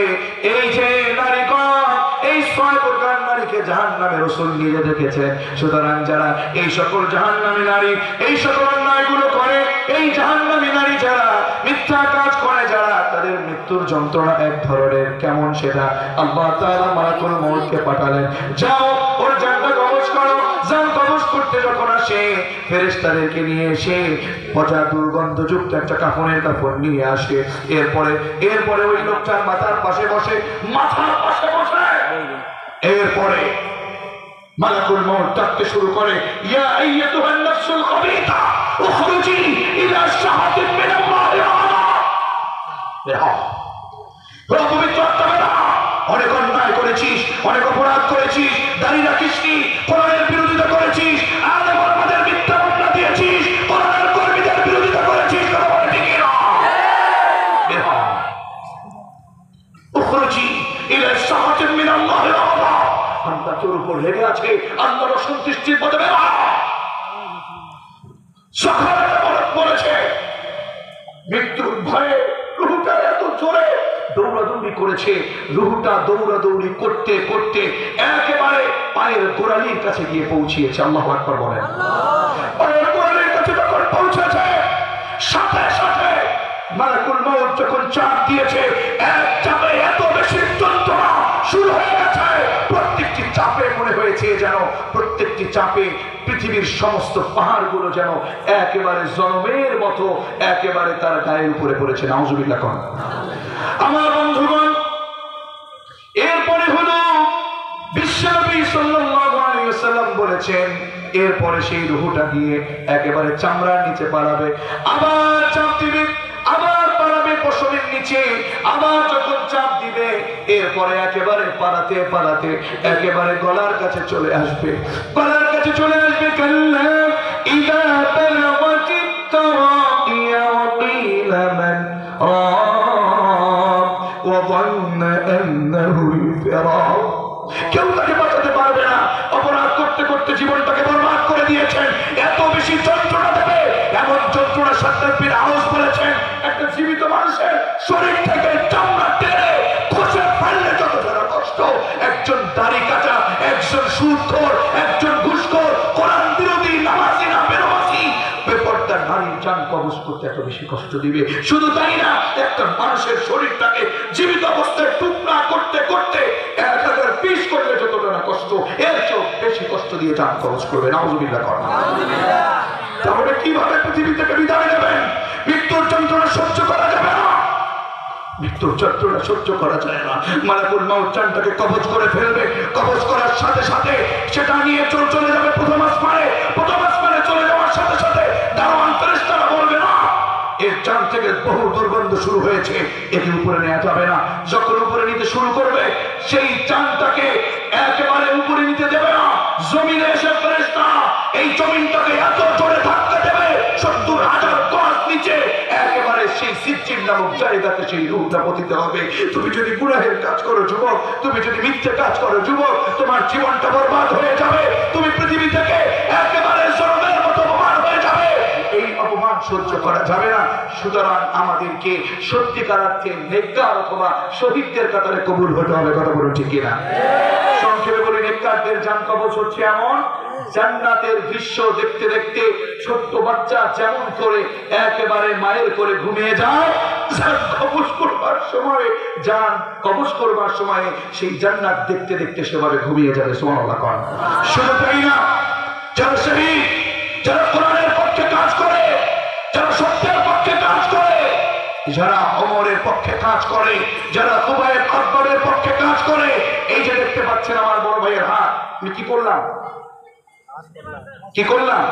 এই যে নারীগণ, এই 6 প্রকার নারীকে জাহান্নামে রাসূল নিজে দেখেছেন। সুতরাং যারা এই সকল জাহান্নামী নারী, এই সকল অন্যায়গুলো করে, এই জাহান্নামী নারী যারা মিথ্যা কাজ করে, যারা তাদের মৃত্যুর যন্ত্রণা এক ধরনের, কেমন সেটা আল্লাহ তাআলা মালাকুল মউতকে পাঠালেন, যাও ওর জানটা কবজ করো। জান কবজ করতে যখন আসে, ফেরেশতাদেরকে নিয়ে এসে পচা দুর্গন্ধযুক্ত একটা কাফনের কাপড় নিয়ে আসে। এরপরে ওই লোকটার মাথার পাশে বসে এরপরে মালাকুল মউত ডাকতে শুরু করে, ইয়া আইয়াতুহান নাফসুল খাবিথা উখরুজি ইলা শাহাতিন মিনাল্লাহি তাআলা। পবিত্র আত্মা, অনেক অন্যায় করেছিস, অনেক অপরাধ করেছিস, দাঁড়িয়ে রাখিসনি, কোরআনের বিরোধিতা করেছিস, আলেম ওলামাদের মিথ্যা মামলা দিয়েছিস, কোরআনের কর্মীদের বিরোধিতা করেছিস, কথা বলে ঠিক না? উখরুজি ইলা শাহাতিন মিনাল্লাহি তাআলা। আমরা তোর উপর লেগে আছে আল্লাহর সন্তুষ্টির পথে বের হ। সকালে বলেছে মৃত্যুর ভয়ে রূহটা এত জোরে দৌড়াদৌড়ি করেছে, রূহটা দৌড়াদৌড়ি করতে করতে একেবারে পায়ের গোড়ালির কাছে গিয়ে পৌঁছিয়েছে। আল্লাহু আকবার বলেন। পায়ের গোড়ালির কাছে যখন পৌঁছেছে, সাথে সাথে মালাকুল মউত যখন চাপ দিয়েছে, এক চাপে এত বেশি যন্ত্রণা শুরু হয়ে গেছে। প্রত্যেকটি চাপে মনে হয়েছে যেন প্রত্যেকটি চাপে পৃথিবীর সমস্ত পাহাড়গুলো যেন একেবারে জনমের মতো একেবারে তার গায়ের উপরে পড়েছে। নাউজুবিল্লাহ কোন। আমার বন্ধুগণ, এরপরে হলো বিশ্বনবী সাল্লাল্লাহু আলাইহি ওয়াসাল্লাম বলেছেন, এরপরে সেই রূহটা গিয়ে একেবারে চামড়ার নিচে পালাবে, আবার চাপ দিবে, আবার পালাবে পশমের নিচে, আবার যখন চাপ দিবে এরপরে একেবারে পালাতে পালাতে একেবারে গলার কাছে চলে আসবে, গলার কাছে চলে আসবে। কাল্লা ইযা বালাগাতিত তারাকিয়া ওয়া কিলা মান রাব ওয়া যান্না আন্নাহু আল-ফিরাক। কেউ তাকে বাঁচাতে পারবে না। অপরাধ করতে করতে জীবনটাকে বরবাদ করে দিয়েছেন। এত বেশি যন্ত্রণা দেবে, এমন যন্ত্রণা সাত্তার আওয়াজ বলেছেন, একটা জীবিত মানুষের শরীর থেকে চামড়া টেনে খসে ফেললে যতটা কষ্ট, একজন দাড়ি কাটা, একজন সুদখোর, একজন ঘুষখোর, কোরআন বিরোধী, নামাজি না বেনামাজি বেপরদার নারীর জান কবজ করতে এত বেশি কষ্ট দিবে। শুধু তাই না, একটা মানুষের শরীরটাকে জীবিত অবস্থায় টুকরা করতে করতে 1000 পিস করলে যতটা না কষ্ট, এর চেয়েও বেশি কষ্ট দিয়ে জান কবজ করবে। নাউজুবিল্লাহ করেন। তাহলে কিভাবে পৃথিবী থেকে বিদায় নেবেন? মৃত্যুর যন্ত্রণা সহ্য করা যাবে না, মৃত্যুর যন্ত্রণা সহ্য করা যায় না। মালাকুল মউত জানটাকে কবজ করে ফেলবে, কবজ করার সাথে সাথে সেটা নিয়ে চলে যাবে প্রথম আসমানে, প্রথম আসমানে চলে যাওয়ার সাথে সাথে দারোয়ান ফেরেশতারা বলবে, না, এর জান থেকে বহু দুর্গন্ধ শুরু হয়েছে, একে উপরে নেওয়া যাবে না। যখন উপরে নিতে শুরু করবে, সেই জানটাকে একেবারে উপরে নিতে দেবে না। জমিনে এসে ফেরেশতা এই জমিনটাকে এত জোরে ধাক্কা দেবে, 70,000 গজ নিচে একেবারে সেই সিজ্জিন নামক জায়গাতে সেই রূহটা পতিত হবে। তুমি যদি গুনাহের কাজ করো যুবক, তুমি যদি মিথ্যে কাজ করো যুবক, তোমার জীবনটা বরবাদ হয়ে যাবে। তুমি পৃথিবী থেকে একেবারে জনমের মতো অপমান হয়ে যাবে। এই অপমান সহ্য করা যাবে না। সুতরাং আমাদেরকে সত্যিকার অর্থে নেককার অথবা শহীদদের কাতারে কবুল হতে হবে। কথা বলুন ঠিক কিনা? সংক্ষেপে বলি, নেককারদের জান কবজ হচ্ছে এমন, জান্নাতের দৃশ্য দেখতে দেখতে ছোট্ট বাচ্চা যেমন করে একেবারে মায়ের করে ঘুমিয়ে যায়, জান কবজ করবার সময়, জান কবজ করবার সময় সেই জান্নাত দেখতে দেখতে সেভাবে ঘুমিয়ে যাবে। সুবহানাল্লাহ। শুধু তাই না, যারা শহীদ, যারা কোরআনের পক্ষে কাজ করে, যারা সত্যের পক্ষে কাজ করে, যারা ওমরের পক্ষে কাজ করে, যারা খুবাইব আকবরের পক্ষে কাজ করে, এই যে দেখতে পাচ্ছেন আমার বড় ভাইয়ের হাত, আমি কি করলাম? কি করলাম?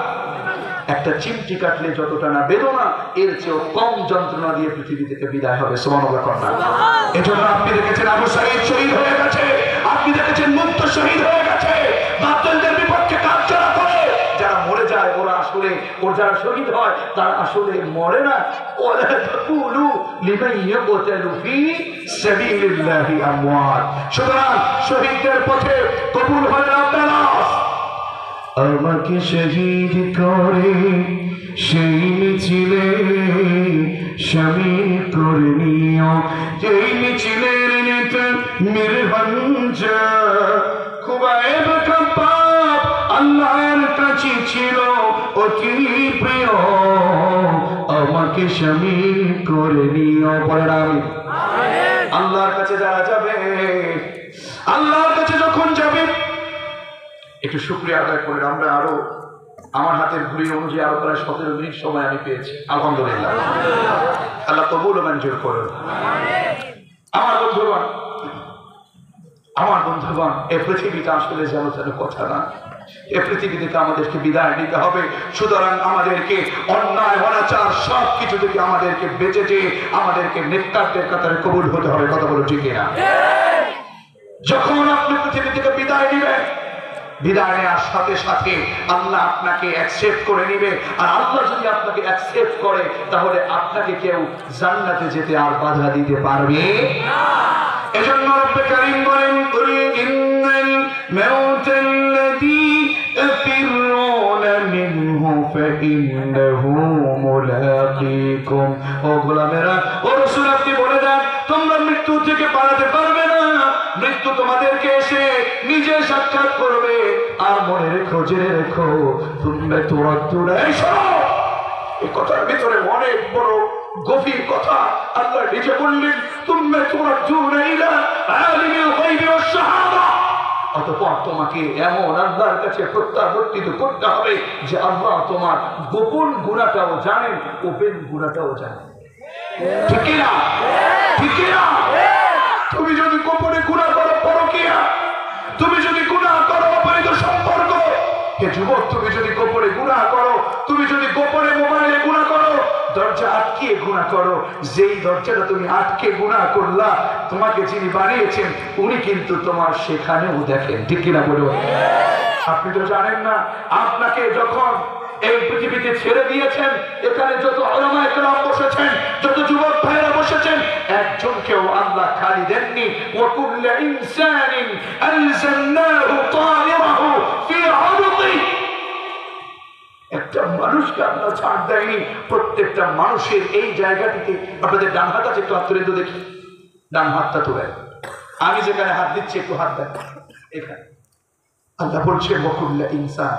একটা চিমটি কাটলে যতটা না বেদনা, এর চেয়েও কম যন্ত্রণা দিয়ে পৃথিবী থেকে বিদায় হবে। সুবহানাল্লাহ। এজন্য আপনি দেখেছেন আবু সাঈদ শহীদ হয়ে গেছে, আপনি দেখেছেন মুক্ত শহীদ হয়ে গেছে। বাতিলদের বিপক্ষে কাজ যারা করে, যারা মরে যায়, ওরা আসলে, ওর যারা শহীদ হয় তারা আসলে মরে না। ওয়ালা তাকুলু লিমান ইয়াকতালু ফি সাবিলিল্লাহি আমওয়াত। সুতরাং শহীদদের পথে কবুল হয় না তালাশ। আমাকে শহীদ করে সেই মিছিলে শামিল করে নিও, যেই মিছিলের নেতা মীর হামজা অতি প্রিয়, আমাকে শামিল করে নিও। পড়েন আমিন। আল্লাহর কাছে যারা যাবে, আল্লাহর কাছে যখন যাবে, একটু শুকরিয়া আদায় করেন। আমরা আরো আমার হাতের ঘড়ি অনুযায়ী আরো প্রায় 17 মিনিট সময় আমি পেয়েছি, আলহামদুলিল্লাহ। আল্লাহ কবুল ও মঞ্জুর করুন। আমার বন্ধুগণ, এই পৃথিবীটা আসলে যেন কথা না, এই পৃথিবী থেকে আমাদেরকে বিদায় নিতে হবে। সুতরাং আমাদেরকে অন্যায় অনাচার সবকিছু থেকে আমাদেরকে বেঁচে যেয়ে আমাদেরকে নেককারদের কাতারে কবুল হতে হবে। কথা বলো ঠিক না? যখন আপনি পৃথিবী থেকে বিদায় নেবেন, বিদায় নেওয়ার সাথে সাথে আল্লাহ আপনাকে অ্যাকসেপ্ট করে নিবে। আর আল্লাহ যদি আপনাকে অ্যাকসেপ্ট করে, তাহলে আপনাকে কেউ জান্নাতে যেতে আর বাধা দিতে পারবে না। এজন্য রব্বে কারীম বলেন, কুল ইন্নাল মাউতাল্লাযী তাফিরুনা মিনহু ফাইন্নাহু মুলাকীকুম। ও গোলামেরা, ও রাসূল, আপনি বলে দেন তোমরা মৃত্যু থেকে পালাতে পারবে না। মৃত্যু তোমাদেরকে এসে নিজে সাক্ষাৎ করবে। আর মনে রেখো, জেনে রেখো, তোমরা তুরাদ্দুনা। এই শোনো, এই কথার ভিতরে অনেক বড় গভীর কথা। আল্লাহ নিজে বললেন, তোমরা তুরাদ্দুনা ইলা আলিমিল গায়বি ওয়াশ শাহাদা। অতঃপর তোমাকে এমন আল্লাহর কাছে প্রত্যাবর্তিত করতে হবে যে আল্লাহ তোমার গোপন গুনাহটাও জানেন, ওপেন গুনাহটাও জানেন। ঠিক কি না? ঠিক কি না? তুমি যদি গোপনে গুনাহ করো, পরকীয়া, তুমি যদি গুনাহ করো অবৈধ সম্পর্ক, হে যুবক, তুমি যদি গোপনে গুনাহ করো, তুমি যদি গোপনে মোবাইলে গুনাহ করো, দরজা আটকে গুনাহ করো, যেই দরজাটা তুমি আটকে গুনাহ করলা, তোমাকে যিনি বানিয়েছেন উনি কিন্তু তোমার সেখানেও দেখেন। ঠিক কিনা বলো? আপনি তো জানেন না, আপনাকে যখন এই পৃথিবীতে ছেড়ে দিয়েছেন, এখানে যত উলামা ইকরাম বসেছেন, যত যুবক ভাইরা বসেছেন, একজনকেও আল্লাহ খালি দেননি। ওয়া কুল্লু ইনসানিন আলজামনাহু তায়রাহু ফি উনুকি। একটা মানুষকে আল্লাহ ছাড় দেয়নি। প্রত্যেকটা মানুষের এই জায়গাটিতে, আপনাদের ডান হাত আছে, একটু হাত তুলে দেখি, ডান হাতটা তুলে, আমি যেখানে হাত দিচ্ছি একটু হাত দেন এখানে। আল্লাহ বলছে ওয়া কুল্লু ইনসান,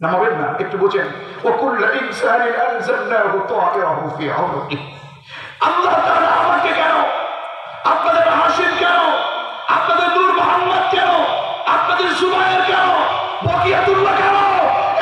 নামাবেন না, একটু বোঝেন, ওয়া কুল্লু ইনসানিন আলজামনাহু তায়রাহু ফি উনুকি। আল্লাহ তাআলা আমাকে কেন, আপনাদের হাসিব কেন, আপনাদের নূর মোহাম্মদ কেন, আপনাদের সুবাইর কেন, বকিয়াতুল্লাহ কেন,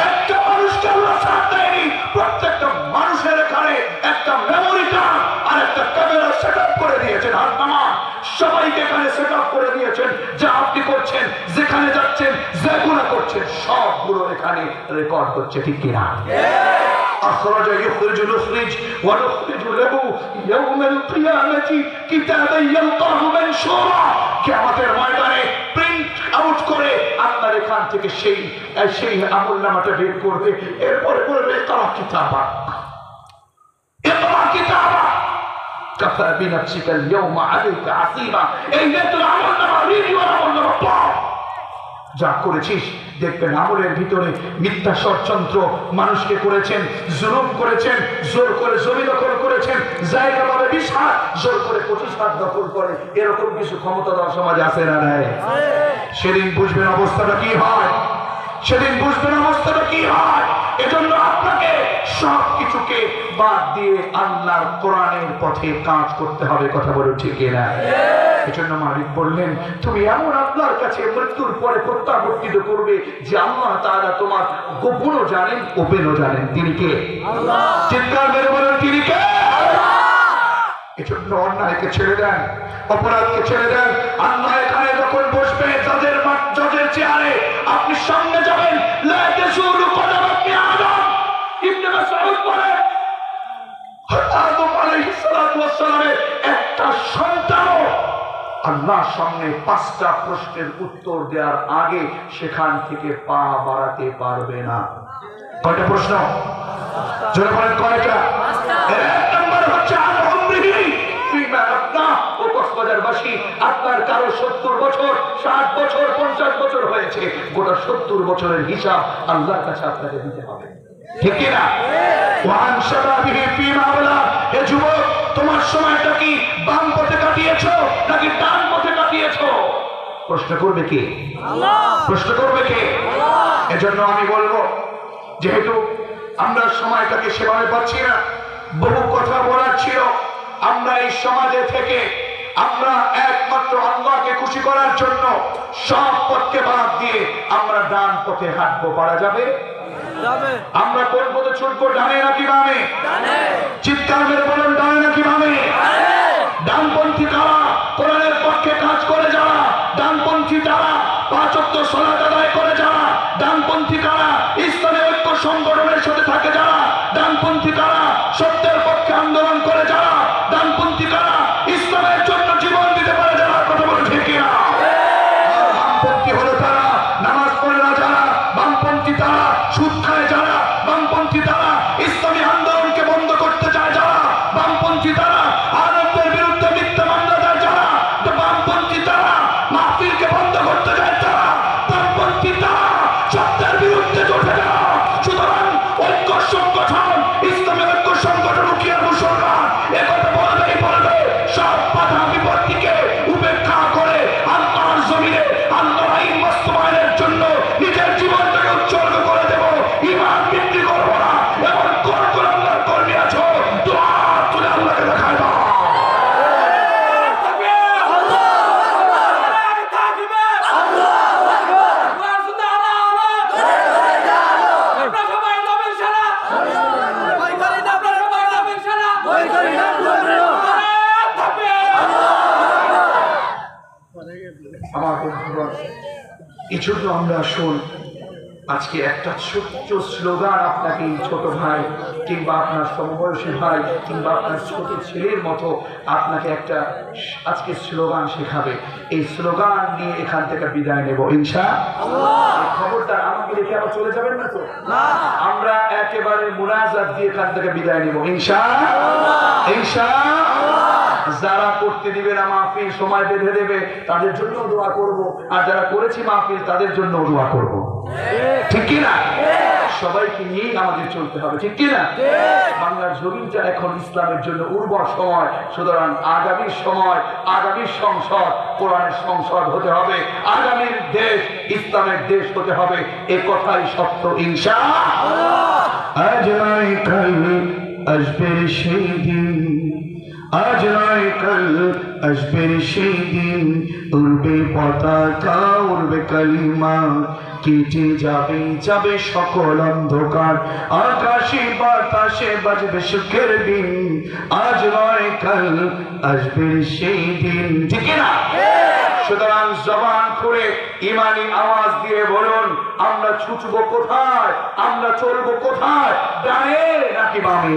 একটা মানুষকে আল্লাহ ছাড় দেয়নি। প্রত্যেকটা মানুষের এখানে একটা মেমোরি কার্ড আর একটা ক্যামেরা সেটআপ করে দিয়েছেন। হাত নামান, সবাইকে এখানে সেটআপ করে দিয়েছেন। যা আপনি করছেন, যেখানে যাচ্ছেন, যে গুনাহ করছেন, সবগুলো এখানে রেকর্ড করছে। ঠিক কি না? أخرج يخرج نخرج ونخرج له يوم القيامة كتابا يلقاه منشورا। কিয়ামতের ময়দানে প্রিন্ট আউট করে আপনার এখান থেকে সেই আমলনামাটা বের করবে। এরপরে বলবে ইকরা কিতাবাক, ইকরা কিতাবাক কাফা বিনাফসিকা আল-ইয়াওমা আলাইকা হাসিবা। এই যে তোর আমলনামা, রিভিউ আমলনামা পাও, যা করেছিস দেখবেন আমলের ভিতরে মিথ্যা ষড়যন্ত্র, মানুষকে করেছেন, জুলুম করেছেন, জোর করে জমি দখল করেছেন, জায়গা পাবে 20 হাত, জোর করে 25 হাত দখল করে, এরকম কিছু ক্ষমতাধর সমাজ আছে না নাই? সেদিন বুঝবেন অবস্থাটা কি হয়, সেদিন বুঝবেন অবস্থাটা কি হয়। এজন্য আপনাকে সবকিছুকে বাদ দিয়ে আল্লাহর কোরআনের পথে কাজ করতে হবে। কথা বলো ঠিক না? এজন্য মালিক বললেন, তুমি এমন আল্লাহর কাছে মৃত্যুর পরে প্রত্যাবর্তিত করবে যে আল্লাহ তাআলা তোমার গোপনও জানেন, ওপেনও জানেন। তিনি কে? আল্লাহ। চিৎকার মেরে বলেন, তিনি কে? আল্লাহ। এজন্য অন্যায়কে ছেড়ে দেন, অপরাধকে ছেড়ে দেন। আল্লাহ এখানে যখন বসবে জজের চেয়ারে, আপনি সামনে যাবেন, লা তাসুলু কদম ইবনে আদম। ইবনে মাসউদ বলেন, আদম আলাইহিস সালাতু ওয়াস সালামের একটা সন্তানও আল্লাহর সামনে 5টা প্রশ্নের উত্তর দেওয়ার আগে সেখান থেকে পা বাড়াতে পারবে না। কয়টা প্রশ্ন? জোরে বলেন, কয়টা? এক নম্বর হচ্ছে কক্সবাজারবাসী, আপনার কারো 70 বছর, 60 বছর, 50 বছর হয়েছে, গোটা 70 বছরের হিসাব আল্লাহর কাছে আপনাকে দিতে হবে। ঠিক কি না? ওয়ান শাবাবিহি ফীমা ওয়ালা। হে যুবক, তোমার সময়টা কি বাম পথে কাটিয়েছো নাকি ডান পথে কাটিয়েছো? প্রশ্ন করবে কে? আল্লাহ। প্রশ্ন করবে কে? আল্লাহ। এজন্য আমি বলবো, যেহেতু আমরা সময়টাকে সেভাবে পাচ্ছি না। বহু কথা বলার ছিল। আমরা এই সমাজে থেকে আমরা একমাত্র আল্লাহকে খুশি করার জন্য সব পথকে বাদ দিয়ে আমরা ডান পথে হাঁটবো, পারা যাবে? আমরা কোন পথে ছুটবো, ডানে নাকি বামে? চিৎকার মেরে বলেন, ডানে নাকি বামে? ডানপন্থী কারা? কোরআনের পক্ষে কাজ করে যারা, ডানপন্থী যারা, 5 ওয়াক্ত সালাত আদায় করে যারা, ডানপন্থী কারা, ইসলামী ঐক্য সংগঠনের সাথে থাকে যারা, ডানপন্থী কারা, সত্যের পক্ষে আন্দোলন করে যারা, ডানপন্থী কারা, ইসলামের জন্য জীবন দিতে পারে যারা, কথা বলে ঠিক কিনা? বামপন্থী হলো তারা নামাজ পড়ে না যারা, বামপন্থী তারা সুদ খায় যারা, বামপন্থী তারা ইসলামী আন্দোলনকে বন্ধ করতে চায় যারা, বামপন্থী তারা আরবদের বিরুদ্ধে মিথ্যা মামলা দেয় যারা, বামপন্থী তারা মাহফিলকে বন্ধ করতে চায় যারা, বামপন্থী তারা সত্যের বিরুদ্ধে জোটে যারা। সুতরাং ঐক্য সংগঠন, ইসলামী ঐক্য সংগঠন উকিয়া মুসলমান একথা বলবেই বলবে, সব বাধা বিপত্তিকে উপেক্ষা করে আল্লাহর জমিনে আল্লাহর আইন বাস্তবায়নের জন্য নিজের জীবনটাকে উৎসর্গ করে দেব, ঈমান বিক্রি করবো না। এমন কোন কোন আল্লাহর কর্মী আছো, দোয়া তুলে আল্লাহকে দেখায় দাও। আমার বন্ধুগণ, এই জন্য আমরা শোন আজকে একটা ছোট্ট স্লোগান আপনাকে এই ছোট ভাই কিংবা আপনার সমবয়সী ভাই কিংবা আপনার ছোট ছেলের মতো আপনাকে একটা আজকে স্লোগান শেখাবে। এই স্লোগান নিয়ে এখান থেকে বিদায় নেব ইনশাআল্লাহ। খবরদার আমাকে রেখে আবার চলে যাবেন না তো? আমরা একেবারে মুনাজাত দিয়ে এখান থেকে বিদায় নেব ইনশাআল্লাহ। ইনশাআল্লাহ যারা করতে দিবে না মাহফিল, সময় বেঁধে দেবে, তাদের জন্য দোয়া করব, আর যারা করেছি মাহফিল তাদের জন্য দোয়া করব, ঠিক কি না? সবাইকে নিয়ে আমাদের চলতে হবে, ঠিক কি না? বাংলার জমিনটা এখন ইসলামের জন্য উর্বর সময়। সুতরাং আগামী সময়, আগামী সংসদ কোরআনের সংসদ হতে হবে, আগামীর দেশ ইসলামের দেশ হতে হবে, এ কথাই সত্য ইনশাআল্লাহ। আজ নয় কাল আসবে সেই দিন, আজ নয় কাল আসবে সেই দিন, উড়বে পতাকা, উড়বে কালিমা, কেটে যাবে যাবে সকল অন্ধকার, আকাশে বাতাসে বাজবে সুখের দিন, আজ নয় কাল আসবে সেই দিন, ঠিক না? সুতরাং জবান খুলে ইমানি আওয়াজ দিয়ে বলুন, আমরা ছুটবো কোথায়, আমরা চলবো কোথায়, ডানে নাকি বামে?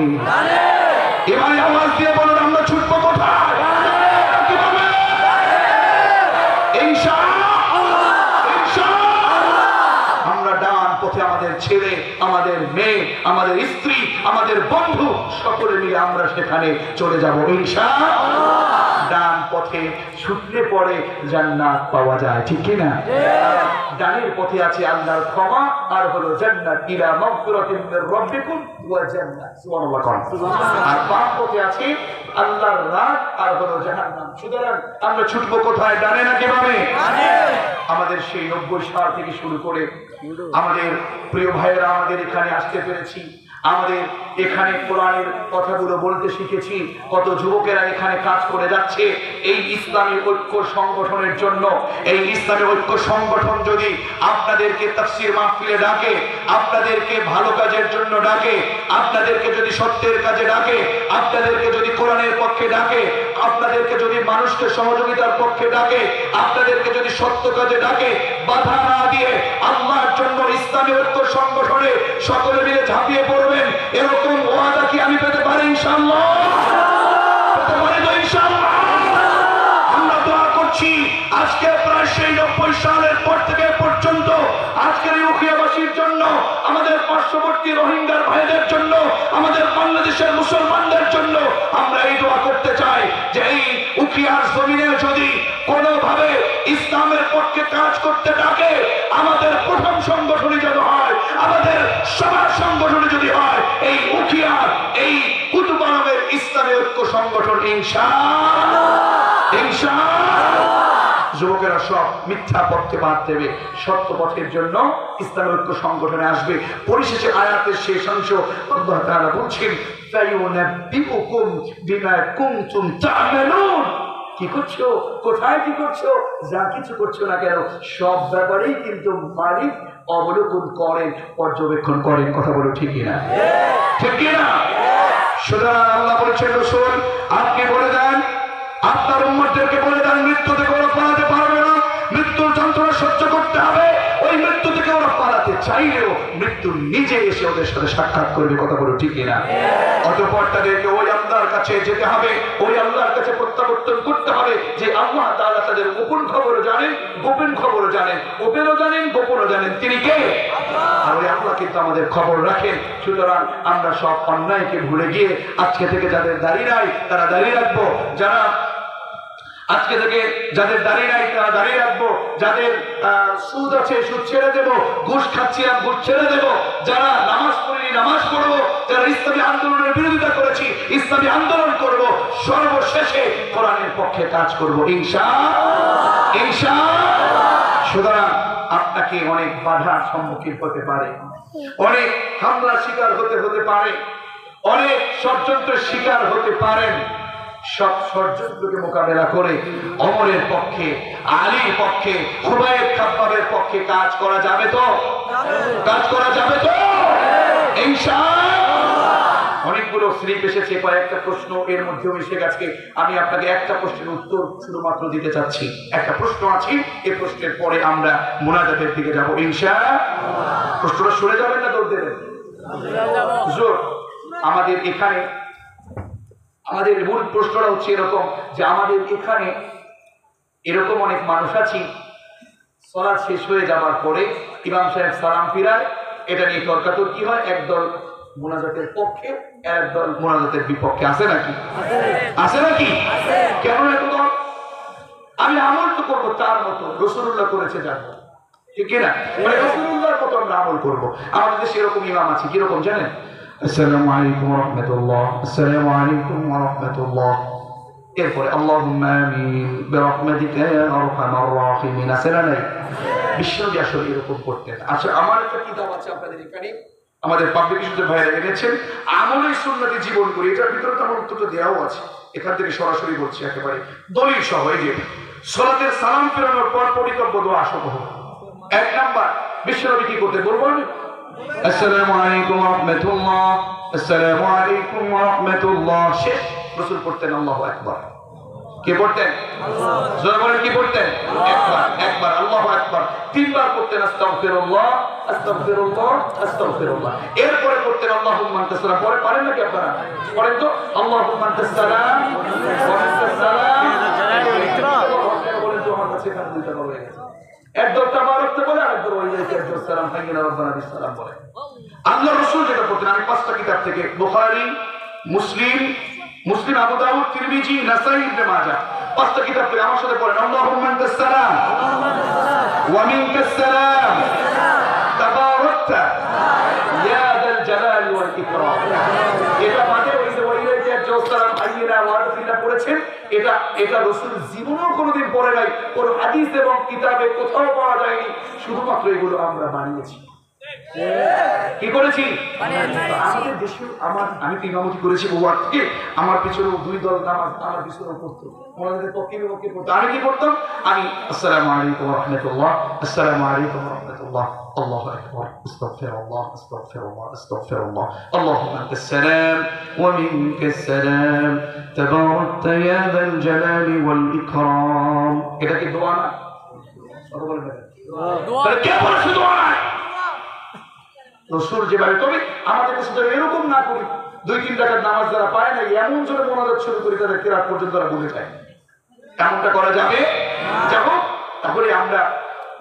ইমানি আওয়াজ দিয়ে বলুন, আমরা ছুটবো কোথায়, ডানে নাকি বামে? ইনশাআল্লাহ, ইনশাআল্লাহ আমরা ডান পথে আমাদের ছেলে, আমাদের মেয়ে, আমাদের স্ত্রী, আমাদের বন্ধু সকলে মিলে আমরা সেখানে চলে যাব ইনশাআল্লাহ। ডান পথে ছুটলে পরে জান্নাত পাওয়া যায়, ঠিক কি না? ডানের পথে আছে আল্লাহর ক্ষমা আর হলো জান্নাত, ইলা মাগফিরাতিন মির রাব্বিকুম ওয়া জান্নাত, সুবহানাল্লাহ। আর বাম পথে আছে আল্লাহর রাগ আর হলো জাহান্নাম। সুতরাং আমরা ছুটবো কোথায়, ডানে নাকি বামে? আমাদের সেই 90 সাল থেকে শুরু করে আমাদের প্রিয় ভাইয়েরা আমাদের এখানে আসতে পেরেছি, আমাদের এখানে কোরআনের কথাগুলো বলতে শিখেছি, কত যুবকেরা এখানে কাজ করে যাচ্ছে এই ইসলামী ঐক্য সংগঠনের জন্য। এই ইসলামী ঐক্য সংগঠন যদি আপনাদেরকে তাফসীর মাহফিলে ডাকে, আপনাদেরকে ভালো কাজের জন্য ডাকে, আপনাদেরকে যদি সত্যের কাজে ডাকে, আপনাদেরকে যদি কোরআনের পক্ষে ডাকে, আপনাদেরকে যদি মানুষকে সহযোগিতার পক্ষে ডাকে, আপনাদেরকে যদি সত্য কাজে ডাকে, বাধা না দিয়ে আল্লাহর জন্য ইসলামী ঐক্য সংগঠনে সকলে মিলে ঝাঁপিয়ে পড়বেন, এরকম ওয়াদা কি আমি পেতে পারি ইনশাআল্লাহ? পেতে পারি তো ইনশাআল্লাহ? আমরা দোয়া করছি আজকে প্রায় সেই 90 সালের পর থেকে পর্যন্ত আজকের এই উখিয়াবাসীর জন্য, আমাদের পার্শ্ববর্তী রোহিঙ্গার ভাইদের জন্য, আমাদের বাংলাদেশের মুসলমানদের জন্য আমরা এই দোয়া করতে চাই যে এই উখিয়ার জমিনে যদি কোনোভাবে ইসলামের পক্ষে কাজ করতে ডাকে, আমাদের প্রথম সংগঠনই যেন হয়, আমাদের সবার সংগঠনে যদি হয় এই উখিয়ার, এই কুতুবানগরের ইসলামী ঐক্য সংগঠন ইনশাআল্লাহ। ইনশাআল্লাহ যুবকেরা সব মিথ্যা পথে বাদ দেবে, সত্য পথের জন্য ইসলামের ঐক্য সংগঠনে আসবে। পরিশেষে আয়াতের শেষ অংশ আল্লাহ তাআলা বলছেন, ফায়ুনাব্বিউকুম বিমা কুনতুম তা'মালুন। কি করছো, কোথায় কি করছো, যা কিছু করছো না কেন, সব ব্যাপারেই কিন্তু মালিক অবলোকন করেন, পর্যবেক্ষণ করেন। কথা বলো ঠিক কিনা? ঠিক কিনা? সুতরাং আল্লাহ বলেছেন, রাসূল আপনি বলে দেন, আপনার উম্মতদেরকে বলে দেন, মৃত্যু থেকে ওরা পালাতে পারবে না, মৃত্যুর যন্ত্রণা সহ্য করতে হবে। ওই মৃত্যু থেকে ওরা পালাতে চাইলেও মৃত্যু নিজে এসে ওদের সাথে সাক্ষাৎ করবে। কথা বলো ঠিক কিনা? অতঃপর তাদেরকে ওই আল্লাহর কাছে যেতে হবে, ওই আল্লাহর কাছে প্রত্যাবর্তন করতে হবে, যে আল্লাহ তাআলা তাদের গোপন খবর জানেন, গোপন খবর জানেন, ওপেনও জানেন, গোপনও জানেন। তিনি কে? আর ওই আল্লাহ কিন্তু আমাদের খবর রাখেন। সুতরাং আমরা সব অন্যায়কে ভুলে গিয়ে আজকে থেকে যাদের দাড়ি নাই তারা দাড়ি রাখবো, যারা আজকে থেকে যাদের দাড়ি নাই তারা দাড়ি রাখবো, যাদের সুদ আছে সুদ ছেড়ে দেবো, ঘুষ খাচ্ছিলাম ঘুষ ছেড়ে দেবো, যারা নামাজ পড়িনি নামাজ পড়বো, যারা ইসলামী আন্দোলনের বিরোধিতা করেছি ইসলামী আন্দোলন করব, সর্বশেষে কোরআনের পক্ষে কাজ করব ইনশাআল্লাহ। সুতরাং আপনাকে অনেক বাধার সম্মুখীন হতে পারে, অনেক হামলার শিকার হতে পারে, অনেক ষড়যন্ত্রের শিকার হতে পারেন। সব ষড়যন্ত্রকে মোকাবেলা করে ওমরের পক্ষে, আলীর পক্ষে, খুবাইব খাব্বাবের পক্ষে কাজ করা যাবে তো? কাজ করা যাবে তো ইনশাআল্লাহ। অনেকগুলো স্লিপ এসেছে, কয়েকটা প্রশ্ন এর মধ্যেও এসে গেছে। আমি আপনাকে একটা প্রশ্নের উত্তর শুধুমাত্র দিতে চাচ্ছি। একটা প্রশ্ন আছে, এই প্রশ্নের পরে আমরা মুনাজাতের দিকে যাব ইনশাআল্লাহ। প্রশ্নটা শুনে যাবেন না দৌড় দেবেন? জোর। আমাদের এখানে আমাদের মূল প্রশ্নটা হচ্ছে এরকম যে আমাদের এখানে এরকম অনেক মানুষ আছি, সালাত শেষ হয়ে যাওয়ার পরে ইমাম সাহেব সালাম ফিরায়, এটা নিয়ে তর্কাতর্কি হয়, একদল মুনাজাতের পক্ষে, একদল মুনাজাতের বিপক্ষে। আছে নাকি? আছে নাকি? কেন এত? আমি আমল তো করবো তার মতো, রাসূলুল্লাহ করেছে জানবো, ঠিক না? মানে রাসূলুল্লাহর মতো আমরা আমল করবো। আমাদের দেশে এরকম ইমাম আছে, কিরকম জানেন? আসসালামু আলাইকুম ওয়া রাহমাতুল্লাহ, আসসালামু আলাইকুম ওয়া রাহমাতুল্লাহ, এরপরে আল্লাহুম্মা আমিন বিরহমাতিকা ইয়া আরহামার রাহিমিন। আছে না নাই? বিশ্বনবী আসলে এরকম করতেন। আচ্ছা, আমার একটা কিতাব আছে আপনাদের এখানে, আমাদের পাবলিকেশনের ভাইরা এনেছেন, আমলের সুন্নতি জীবন করি। এটার ভিতরে তো আমার উত্তরটা দেওয়াও আছে, এখান থেকে সরাসরি বলছি একেবারে দলিল সহ। এই যে সালাতের সালাম ফেরানোর পর পরিতব্য দোয়া সমূহ। এক নাম্বার, বিশ্বনবী কি করতে বলবো? আসসালামু আলাইকুম ওয়া রাহমাতুল্লাহ, আসসালামু আলাইকুম ওয়া রাহমাতুল্লাহ। শেষ রাসূল পড়তেন আল্লাহু আকবার। কে পড়তেন? জোরে বলেন, কি পড়তেন? একবার আল্লাহু আকবার। তিনবার পড়তেন আস্তাগফিরুল্লাহ, আস্তাগফিরুল্লাহ, আস্তাগফিরুল্লাহ। এরপরে পড়তেন আল্লাহুম্মা আনতাস সালাম। পরে পারেন নাকি আপনারা? পড়েন তো, আল্লাহুম্মা আনতাস সালাম ওয়া মিনকাস সালাম। বলেন তো, আমার কাছে এখানে দুইটা বলা হয়ে গেছে। একদল তাবারাকতে বলে, আরেকদল ওয়ালাইকুম আসসালাম হাইয়িনা রাব্বানা বিসসালাম বলে। আল্লাহ রাসূল যেটা করতেন, আমি 5টা কিতাব থেকে, বুখারী, মুসলিম, আবু দাউদ, তিরমিজি, নাসাই, ইবনে মাজাহ, 5টা কিতাব থেকে আমার সাথে পড়েন, আল্লাহুম্মা আনতাস সালাম ওয়া মিনকাস সালাম তাবারাকতা ইয়া যাল জালালি ওয়াল ইকরাম। এটা মানে ওই যে ওয়ালাইকুম আসসালাম হাইয়িনা ওয়া রাব্বিনা পড়েছেন, এটা রাসূল জীবনেও কোনোদিন পড়ে নাই, কোন হাদিস এবং কিতাবে কোথাও পাওয়া যায়নি। শুধুমাত্র এগুলো আমরা বানিয়েছি। কি করেছি? আমাদের দেশে আমি তো ইমামতি করেছি বহুবার থেকে, আমার পিছনে 2 দল নামাজ আমার পিছনে পড়তো, ওনাদের পক্ষে বিপক্ষে পড়তো। আমি কি করতাম? আমি আসসালামু আলাইকুম ওয়া রাহমাতুল্লাহ, আসসালামু আলাইকুম ওয়া রাহমাতুল্লাহ, আল্লাহু আকবার, আস্তাগফিরুল্লাহ, আস্তাগফিরুল্লাহ, আস্তাগফিরুল্লাহ, আল্লাহুম্মা আনতাস সালাম ওয়া মিনকাস সালাম তাবারাকতা ইয়া যাল জালালি ওয়াল ইকরাম। এটা কি দোয়া না? কথা বলেন না, দোয়া। তাহলে কে বলেছে দোয়া না? রাসূল যেভাবে। তবে আমাদের কাছে যদি এরকম না করি, 2-3 রাকাত নামাজ যারা পায় না, এমন জোরে মোনাজাত শুরু করি তাদের কিরাত পর্যন্ত তারা ভুলে যায়। এমনটা করা যাবে? যাবো। তাহলে আমরা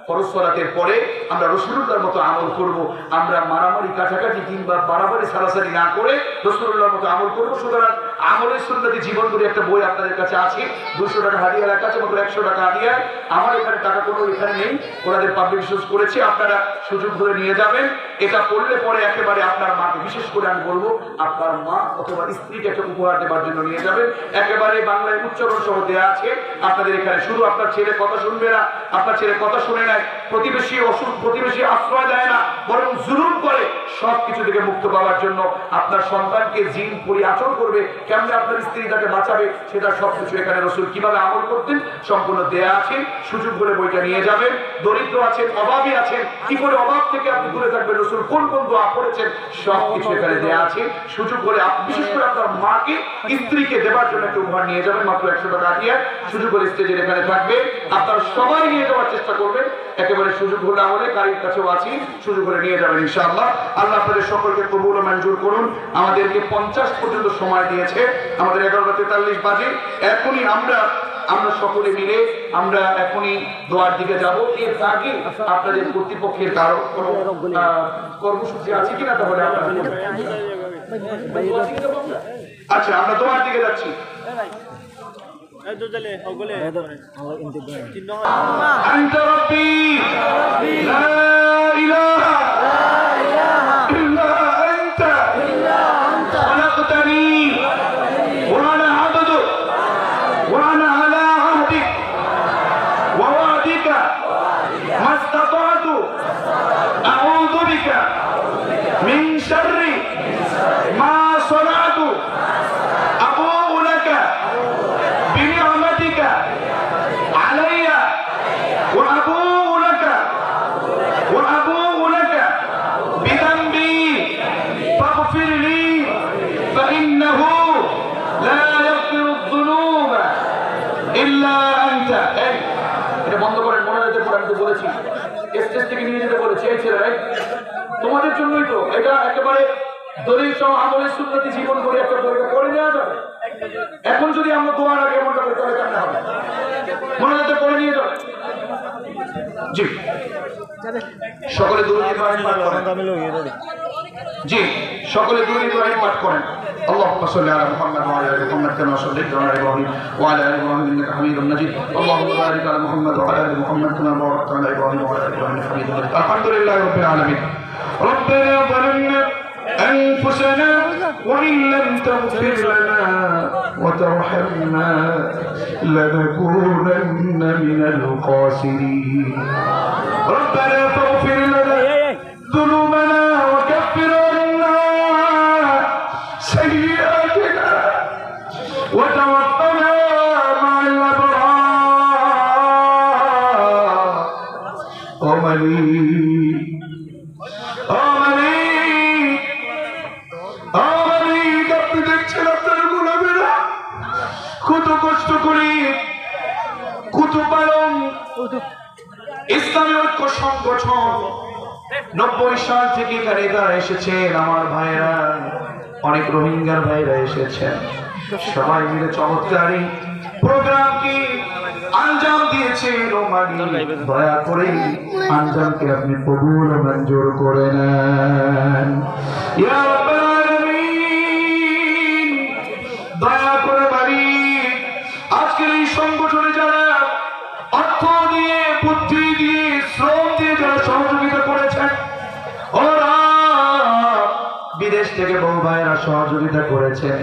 ফরজ সালাতের পরে আমরা রাসূলুল্লাহর মতো আমল করব। আমরা মারামারি কাটাকাটি কিংবা বাড়াবাড়ি সারাসারি না করে রাসূলুল্লাহর মতো আমল করব। সুতরাং আমলের সুন্নতি জীবন করে একটা বই আপনাদের কাছে আছে, 200 টাকা হাদিয়া রাখা আছে, মাত্র 100 টাকা হাদিয়া। আমার এখানে টাকা কোনো এখানে নেই, ওনাদের পাবলিশন করেছি, আপনারা সুযোগ করে নিয়ে যাবেন। এটা পড়লে পরে একেবারে আপনার মাকে, বিশেষ করে আমি বলবো আপনার মা অথবা স্ত্রীকে একটা উপহার দেওয়ার জন্য নিয়ে যাবেন। একেবারে বাংলায় উচ্চারণ সহ দেওয়া আছে আপনাদের এখানে। শুধু আপনার ছেলে কথা শুনবে না, আপনার ছেলে কথা শুনে নেয়, প্রতিবেশী অসুখ প্রতিবেশী আশ্রয় দেয় না, বরং জুলুম করে, সবকিছু থেকে মুক্ত পাওয়ার জন্য আপনার সন্তানকে জিন পরিআচরণ করবে, কেমন আপনার স্ত্রী তাকে বাঁচাবে, সেটা সবকিছু এখানে রাসূল কিভাবে আমল করতেন সম্পূর্ণ দেয়া আছে। সুযোগ করে বইটা নিয়ে যাবেন। দরিদ্র আছেন, অভাবী আছেন, কি করে অভাব থেকে আপনি দূরে থাকবেন, রাসূল কোন কোন দোয়া করেছেন, সবকিছু এখানে দেয়া আছে। সুযোগ করে বিশেষ করে আপনার মাকে স্ত্রীকে দেওয়ার জন্য একটা উপহার নিয়ে যাবেন, মাত্র 100 টাকা দিয়ে। সুযোগ করে স্টেজের এখানে থাকবে, আপনার সবাই নিয়ে যাওয়ার চেষ্টা করবেন। একেবারে সুযোগ হলে আমাদের গাড়ির কাছেও আছি, সুযোগ করে নিয়ে যাবেন ইনশাআল্লাহ। আল্লাহ আপনাদের সকলকে কবুল ও মঞ্জুর করুন। আমাদেরকে 50 পর্যন্ত সময় দিয়েছে, আমাদের 11:43 বাজে। এখনই আমরা সকলে মিলে আমরা এখনই দোয়ার দিকে যাব। এর আগে আপনাদের কর্তৃপক্ষের কারো কোনো কর্মসূচি আছে কিনা? তাহলে আচ্ছা, আমরা দোয়ার দিকে যাচ্ছি। أنت ربي لا إله إلا أنت خلقتني وأنا عبدك وأنا على عهدك ووعدك ما استطعت أعوذ بك من شر ما صنعت أبوء لك بنعمتك علي وأبوء لك بذنبي فاغفر لي فإنه لا يغفر الذنوب إلا أنت। এটা বন্ধ করেন, মনে রাখতে পারেন, আমি তো বলেছি স্টেজ থেকে নিয়ে যেতে বলেছি। এই ছেলে তোমাদের জন্যই তো এটা একেবারে দলিল সহ আমলের সুন্নতি জীবন করে একটা বইটা করে নেওয়া যাবে। এখন যদি আমরা দোয়ার আগে এমনটা করি তাহলে কেমন হবে? মনে রাখতে পড়ে নিয়ে যাবে। জি, সকলে দুরূদ ইব্রাহিম পাঠ করেন। জি, সকলে দুরূদ ইব্রাহিম পাঠ করেন। اللهم صل على محمد وعلى ال محمد كما صليت على ابراهيم وعلى ال ابراهيم انك حميد مجيد. اللهم بارك على محمد وعلى ال محمد كما باركت على ابراهيم وعلى ال ابراهيم انك حميد مجيد. الحمد لله رب العالمين. ربنا ظلمنا أنفسنا وإن لم تغفر لنا وترحمنا لنكونن من الخاسرين. ربنا فاغفر لنا ذنوبنا وكفر عنا سيئاتنا وتوفنا مع الأبرار. আপনি দেখছেন আপনার গোলামেরা কত কষ্ট করে কুতুবালম ইসলামী ঐক্য সংগঠন 90 সাল থেকে এখানে তারা এসেছেন। আমার ভাইরা, অনেক রোহিঙ্গার ভাইরা এসেছেন, সবাই মিলে চমৎকার প্রোগ্রামকে আঞ্জাম দিয়েছে। দয়া করে আঞ্জামকে আপনি কবুল ও মঞ্জুর করে নেন। ইয়া রাব্বাল আলামিন, দয়া করে মালিক, আজকের এই সংগঠনে যারা অর্থ দিয়ে, বুদ্ধি দিয়ে, শ্রম দিয়ে যারা সহযোগিতা করেছেন, ওরা বিদেশ থেকে বহু ভাইয়েরা সহযোগিতা করেছেন।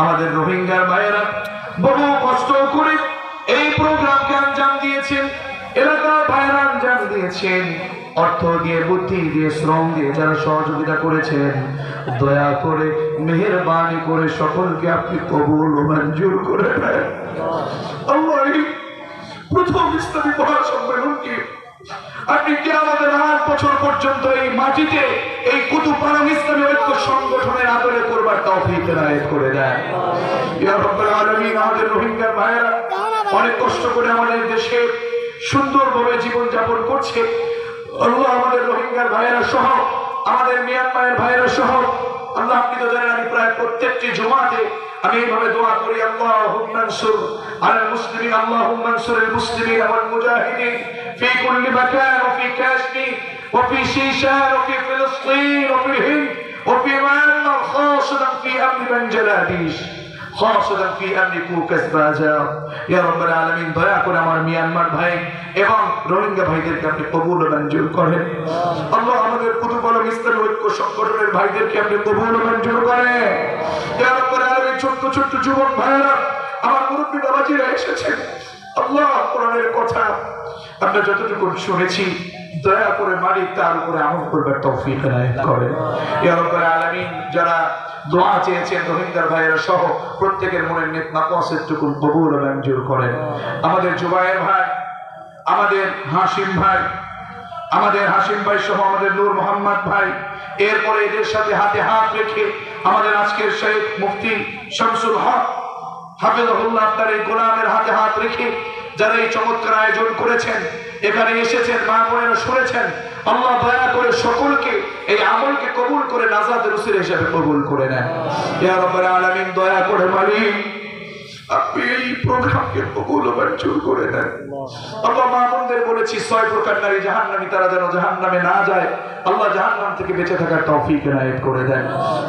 আমাদের রোহিঙ্গার ভাইয়েরা বহু কষ্ট করে এই প্রোগ্রামকে আঞ্জাম দিয়েছেন। এলাকার ভাইয়েরা আঞ্জাম দিয়েছেন, অর্থ দিয়ে, বুদ্ধি দিয়ে, শ্রম দিয়ে যারা সহযোগিতা করেছেন, দয়া করে মেহেরবানি করে সকলকে আপনি কবুল ও মঞ্জুর করে নেন। আল্লাহ, প্রথম ইসলামী মহাসম্মেলনকে আপনি কিয়ামতের 8 বছর পর্যন্ত এই মাটিতে এই কুতুবপালং ইসলামী ঐক্য সংগঠনের আদরে করবার তৌফিক এনায়েত করে দেন। ইয়া রাব্বাল আলামিন, আমাদের রোহিঙ্গা ভাইয়েরা অনেক কষ্ট করে আমাদের দেশে সুন্দরভাবে জীবন যাপন করছে। আল্লাহ, আমাদের রোহিঙ্গার ভাইয়েরা সহ, আমাদের মিয়ানমারের ভাইয়েরা সহ, আল্লাহ আপনি তো জানেন আমি প্রায় প্রত্যেকটি জুমাতে আমি এইভাবে দোয়া করি, আল্লাহুম্মা আনসুর আলাল মুসলিমিন, আল্লাহুম্মা আনসুরিল মুসলিমিন ওয়াল মুজাহিদিন في كل مكان وفي كشمير وفي شيشان وفي فلسطين وفي الهند وفي ميانمار خاصة في أمن بنجلاديش. খাসাতান ফি আমরি কুকাস বাজার। ইয়া রাব্বাল আলামিন দয়া করে আমার মিয়ানমার ভাই এবং রোহিঙ্গা ভাইদেরকে আপনি কবুল ও মঞ্জুর করেন। আল্লাহ আমাদের কুতুব আলম ইসলামী ঐক্য সংগঠনের ভাইদেরকে আপনি কবুল ও মঞ্জুর করেন। ইয়া রাব্বাল আলামিন ছোট্ট ছোট্ট যুবক ভাইরা আমার মুরব্বী বাবাজিরা এসেছেন, আল্লাহ কোরআনের কথা আমরা যতটুকু শুনেছি দয়া করে মালিক তার উপরে আমল করবার তৌফিক এনায়েত করেন। ইয়া রাব্বাল আলামিন যারা দোয়া চেয়েছেন রোহিঙ্গার ভাইয়েরা সহ প্রত্যেকের মনের নেক নাকওয়াসটুকু কবুল ও মঞ্জুর করেন। আমাদের জুবায়ের ভাই, আমাদের হাশিম ভাই, সহ আমাদের নূর মোহাম্মদ ভাই, এরপরে এদের সাথে হাতে হাত রেখে আমাদের আজকের শেখ মুফতি শামসুল হক হাফেজাহুল্লাহ তার এই গোলামের হাতে হাত রেখে যারা এই চমৎকার আয়োজন করেছেন, এখানে এসেছেন, মা বোনেরা শুনেছেন, আল্লাহ দয়া করে সকলকে এই আমলকে কবুল করে নাজাতের উসিলা হিসেবে কবুল করে নেন। ইয়া রাব্বাল আলামিন দয়া করে মালিক আপনি এই প্রোগ্রামকে কবুল ও মঞ্জুর করে নেন। আল্লাহ মা বোনদের বলেছি 6 প্রকার নারী জাহান্নামী, তারা যেন জাহান্নামে না যায়, আল্লাহ জাহান্নাম থেকে বেঁচে থাকার তৌফিক এনায়েত করে দেন।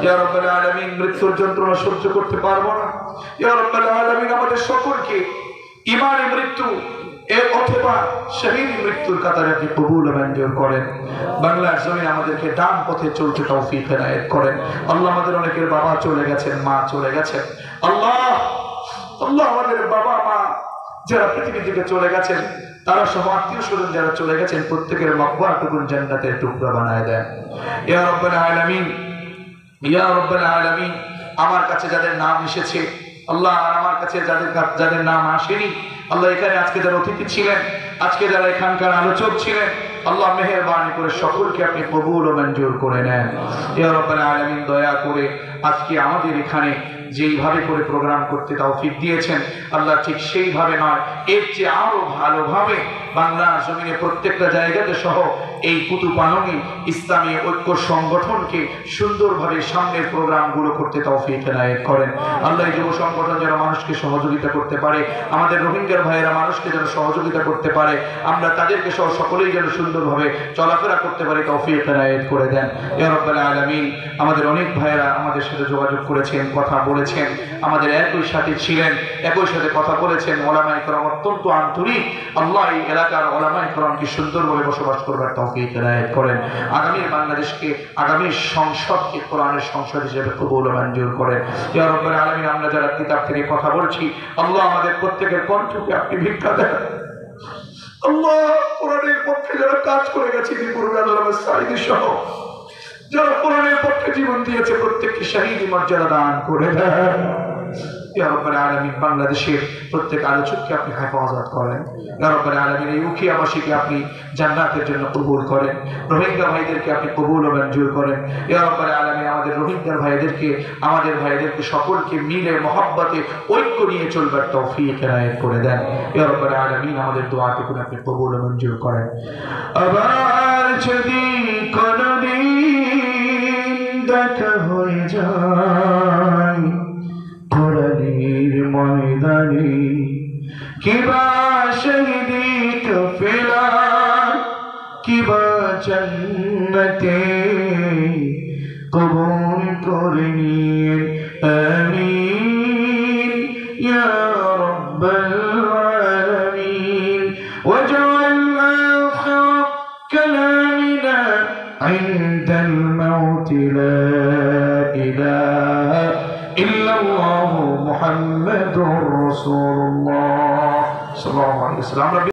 ইয়া রাব্বাল আলামিন মৃত্যুর যন্ত্রণা সহ্য করতে পারবো না, ইয়া রাব্বাল আলামিন আমাদের সকলকে ঈমানে মৃত্যু অথবা শহীদ মৃত্যুর কাতারে আপনি কবুল ও মঞ্জুর করেন। বাংলার জমিন আমাদেরকে ডান পথে চলতে তৌফিক এনায়েত করেন। আল্লাহ আমাদের অনেকের বাবা চলে গেছেন, মা চলে গেছেন, আল্লাহ আমাদের বাবা মা যারা পৃথিবী থেকে চলে গেছেন, তারা সহ আত্মীয় স্বজন যারা চলে গেছেন, প্রত্যেকের মাগফিরাতটুকু জান্নাতের টুকরা বানায় দেন। ইয়া রাব্বাল আলামিন, ইয়া রাব্বাল আলামিন আমার কাছে যাদের নাম এসেছে আল্লাহ, আর আমার কাছে যাদের নাম আসেনি আল্লাহ, এখানে আজকে যারা অতিথি ছিলেন, আজকে যারা এখানকার আলোচক ছিলেন, আল্লাহ মেহেরবানি করে সকলকে আপনি কবুল ও মঞ্জুর করে নেন। ইয়া রাব্বাল আলামিন দয়া করে আজকে আমাদের এখানে যেইভাবে করে প্রোগ্রাম করতে তৌফিক দিয়েছেন আল্লাহ, ঠিক সেইভাবে নয়, এর চেয়ে আরো ভালোভাবে বাংলার জমিনে প্রত্যেকটা জায়গাতে সহ এই কুতুপালংয়ে ইসলামী ঐক্য সংগঠনকে সুন্দরভাবে সামনের প্রোগ্রামগুলো করতে তৌফিক এনায়েত করেন। আল্লাহ এই যুব সংগঠন যেন মানুষকে সহযোগিতা করতে পারে, আমাদের রোহিঙ্গার ভাইয়েরা মানুষকে যেন সহযোগিতা করতে পারে, আমরা তাদেরকে সহ সকলেই যেন সুন্দরভাবে চলাফেরা করতে পারি, তৌফিক এনায়েত করে দেন। ইয়া রাব্বাল আলামিন আমাদের অনেক ভাইয়েরা আমাদের সাথে যোগাযোগ করেছেন, কথা বলেছেন, আমাদের একই সাথে ছিলেন, একই সাথে কথা বলেছেন, ওলামায়ে কেরাম অত্যন্ত আন্তরিক। আল্লাহ এই এলাকার ওলামায়ে কেরামকে সুন্দরভাবে বসবাস করবার তৌফিক এনায়েত করেন। আগামী বাংলাদেশকে, আগামী সংসদকে কোরআনের সংসদ হিসেবে কবুল ও মঞ্জুর করেন। ইয়া রাব্বাল আলামিন আমরা যারা কিতাব থেকে কথা বলছি আল্লাহ আমাদের প্রত্যেকের কণ্ঠকে আপনি ভিক্ষা দেন। আল্লাহ কোরআনের পক্ষে যারা কাজ করে গেছে পূর্বে আল্লামা সাঈদী সহ যারা কোরআনের পক্ষে জীবন দিয়েছে প্রত্যেককে শহীদ মর্যাদা দান করে দেন। ইয়া রাব্বাল আলামিন বাংলাদেশের প্রত্যেক আলোচককে আপনি হেফাজত করেন। ইয়া রাব্বাল আলামিন এই উখিয়াবাসীকে আপনি জান্নাতের জন্য কবুল করেন। রোহিঙ্গা ভাইদেরকে আপনি কবুল ও মঞ্জুর করেন। ইয়া রাব্বাল আলামিন আমাদের রোহিঙ্গার ভাইদেরকে, আমাদের ভাইদেরকে সকলকে মিলে মহব্বতে ঐক্য নিয়ে চলবার তৌফিক এনায়েত করে দেন। ইয়া রাব্বাল আলামিন আমাদের দোয়াটুকু আপনি কবুল ও মঞ্জুর করেন। আবার যদি কোনদিন দেখা হয়ে যায় কোরআনের ময়দানে, কিবা শহীদি কাফেলা, কিবা জান্নাতে কবুল করে নিন, আমিন ইয়া রাব্বাল আলামিন। ওয়াজআল আখির কালামিনা ইনদাল মাউত লা ইলাহা ইল্লাল্লাহু মুহাম্মাদুর রাসূলুল্লাহ সাল্লাল্লাহু আলাইহি ওয়াসাল্লাম।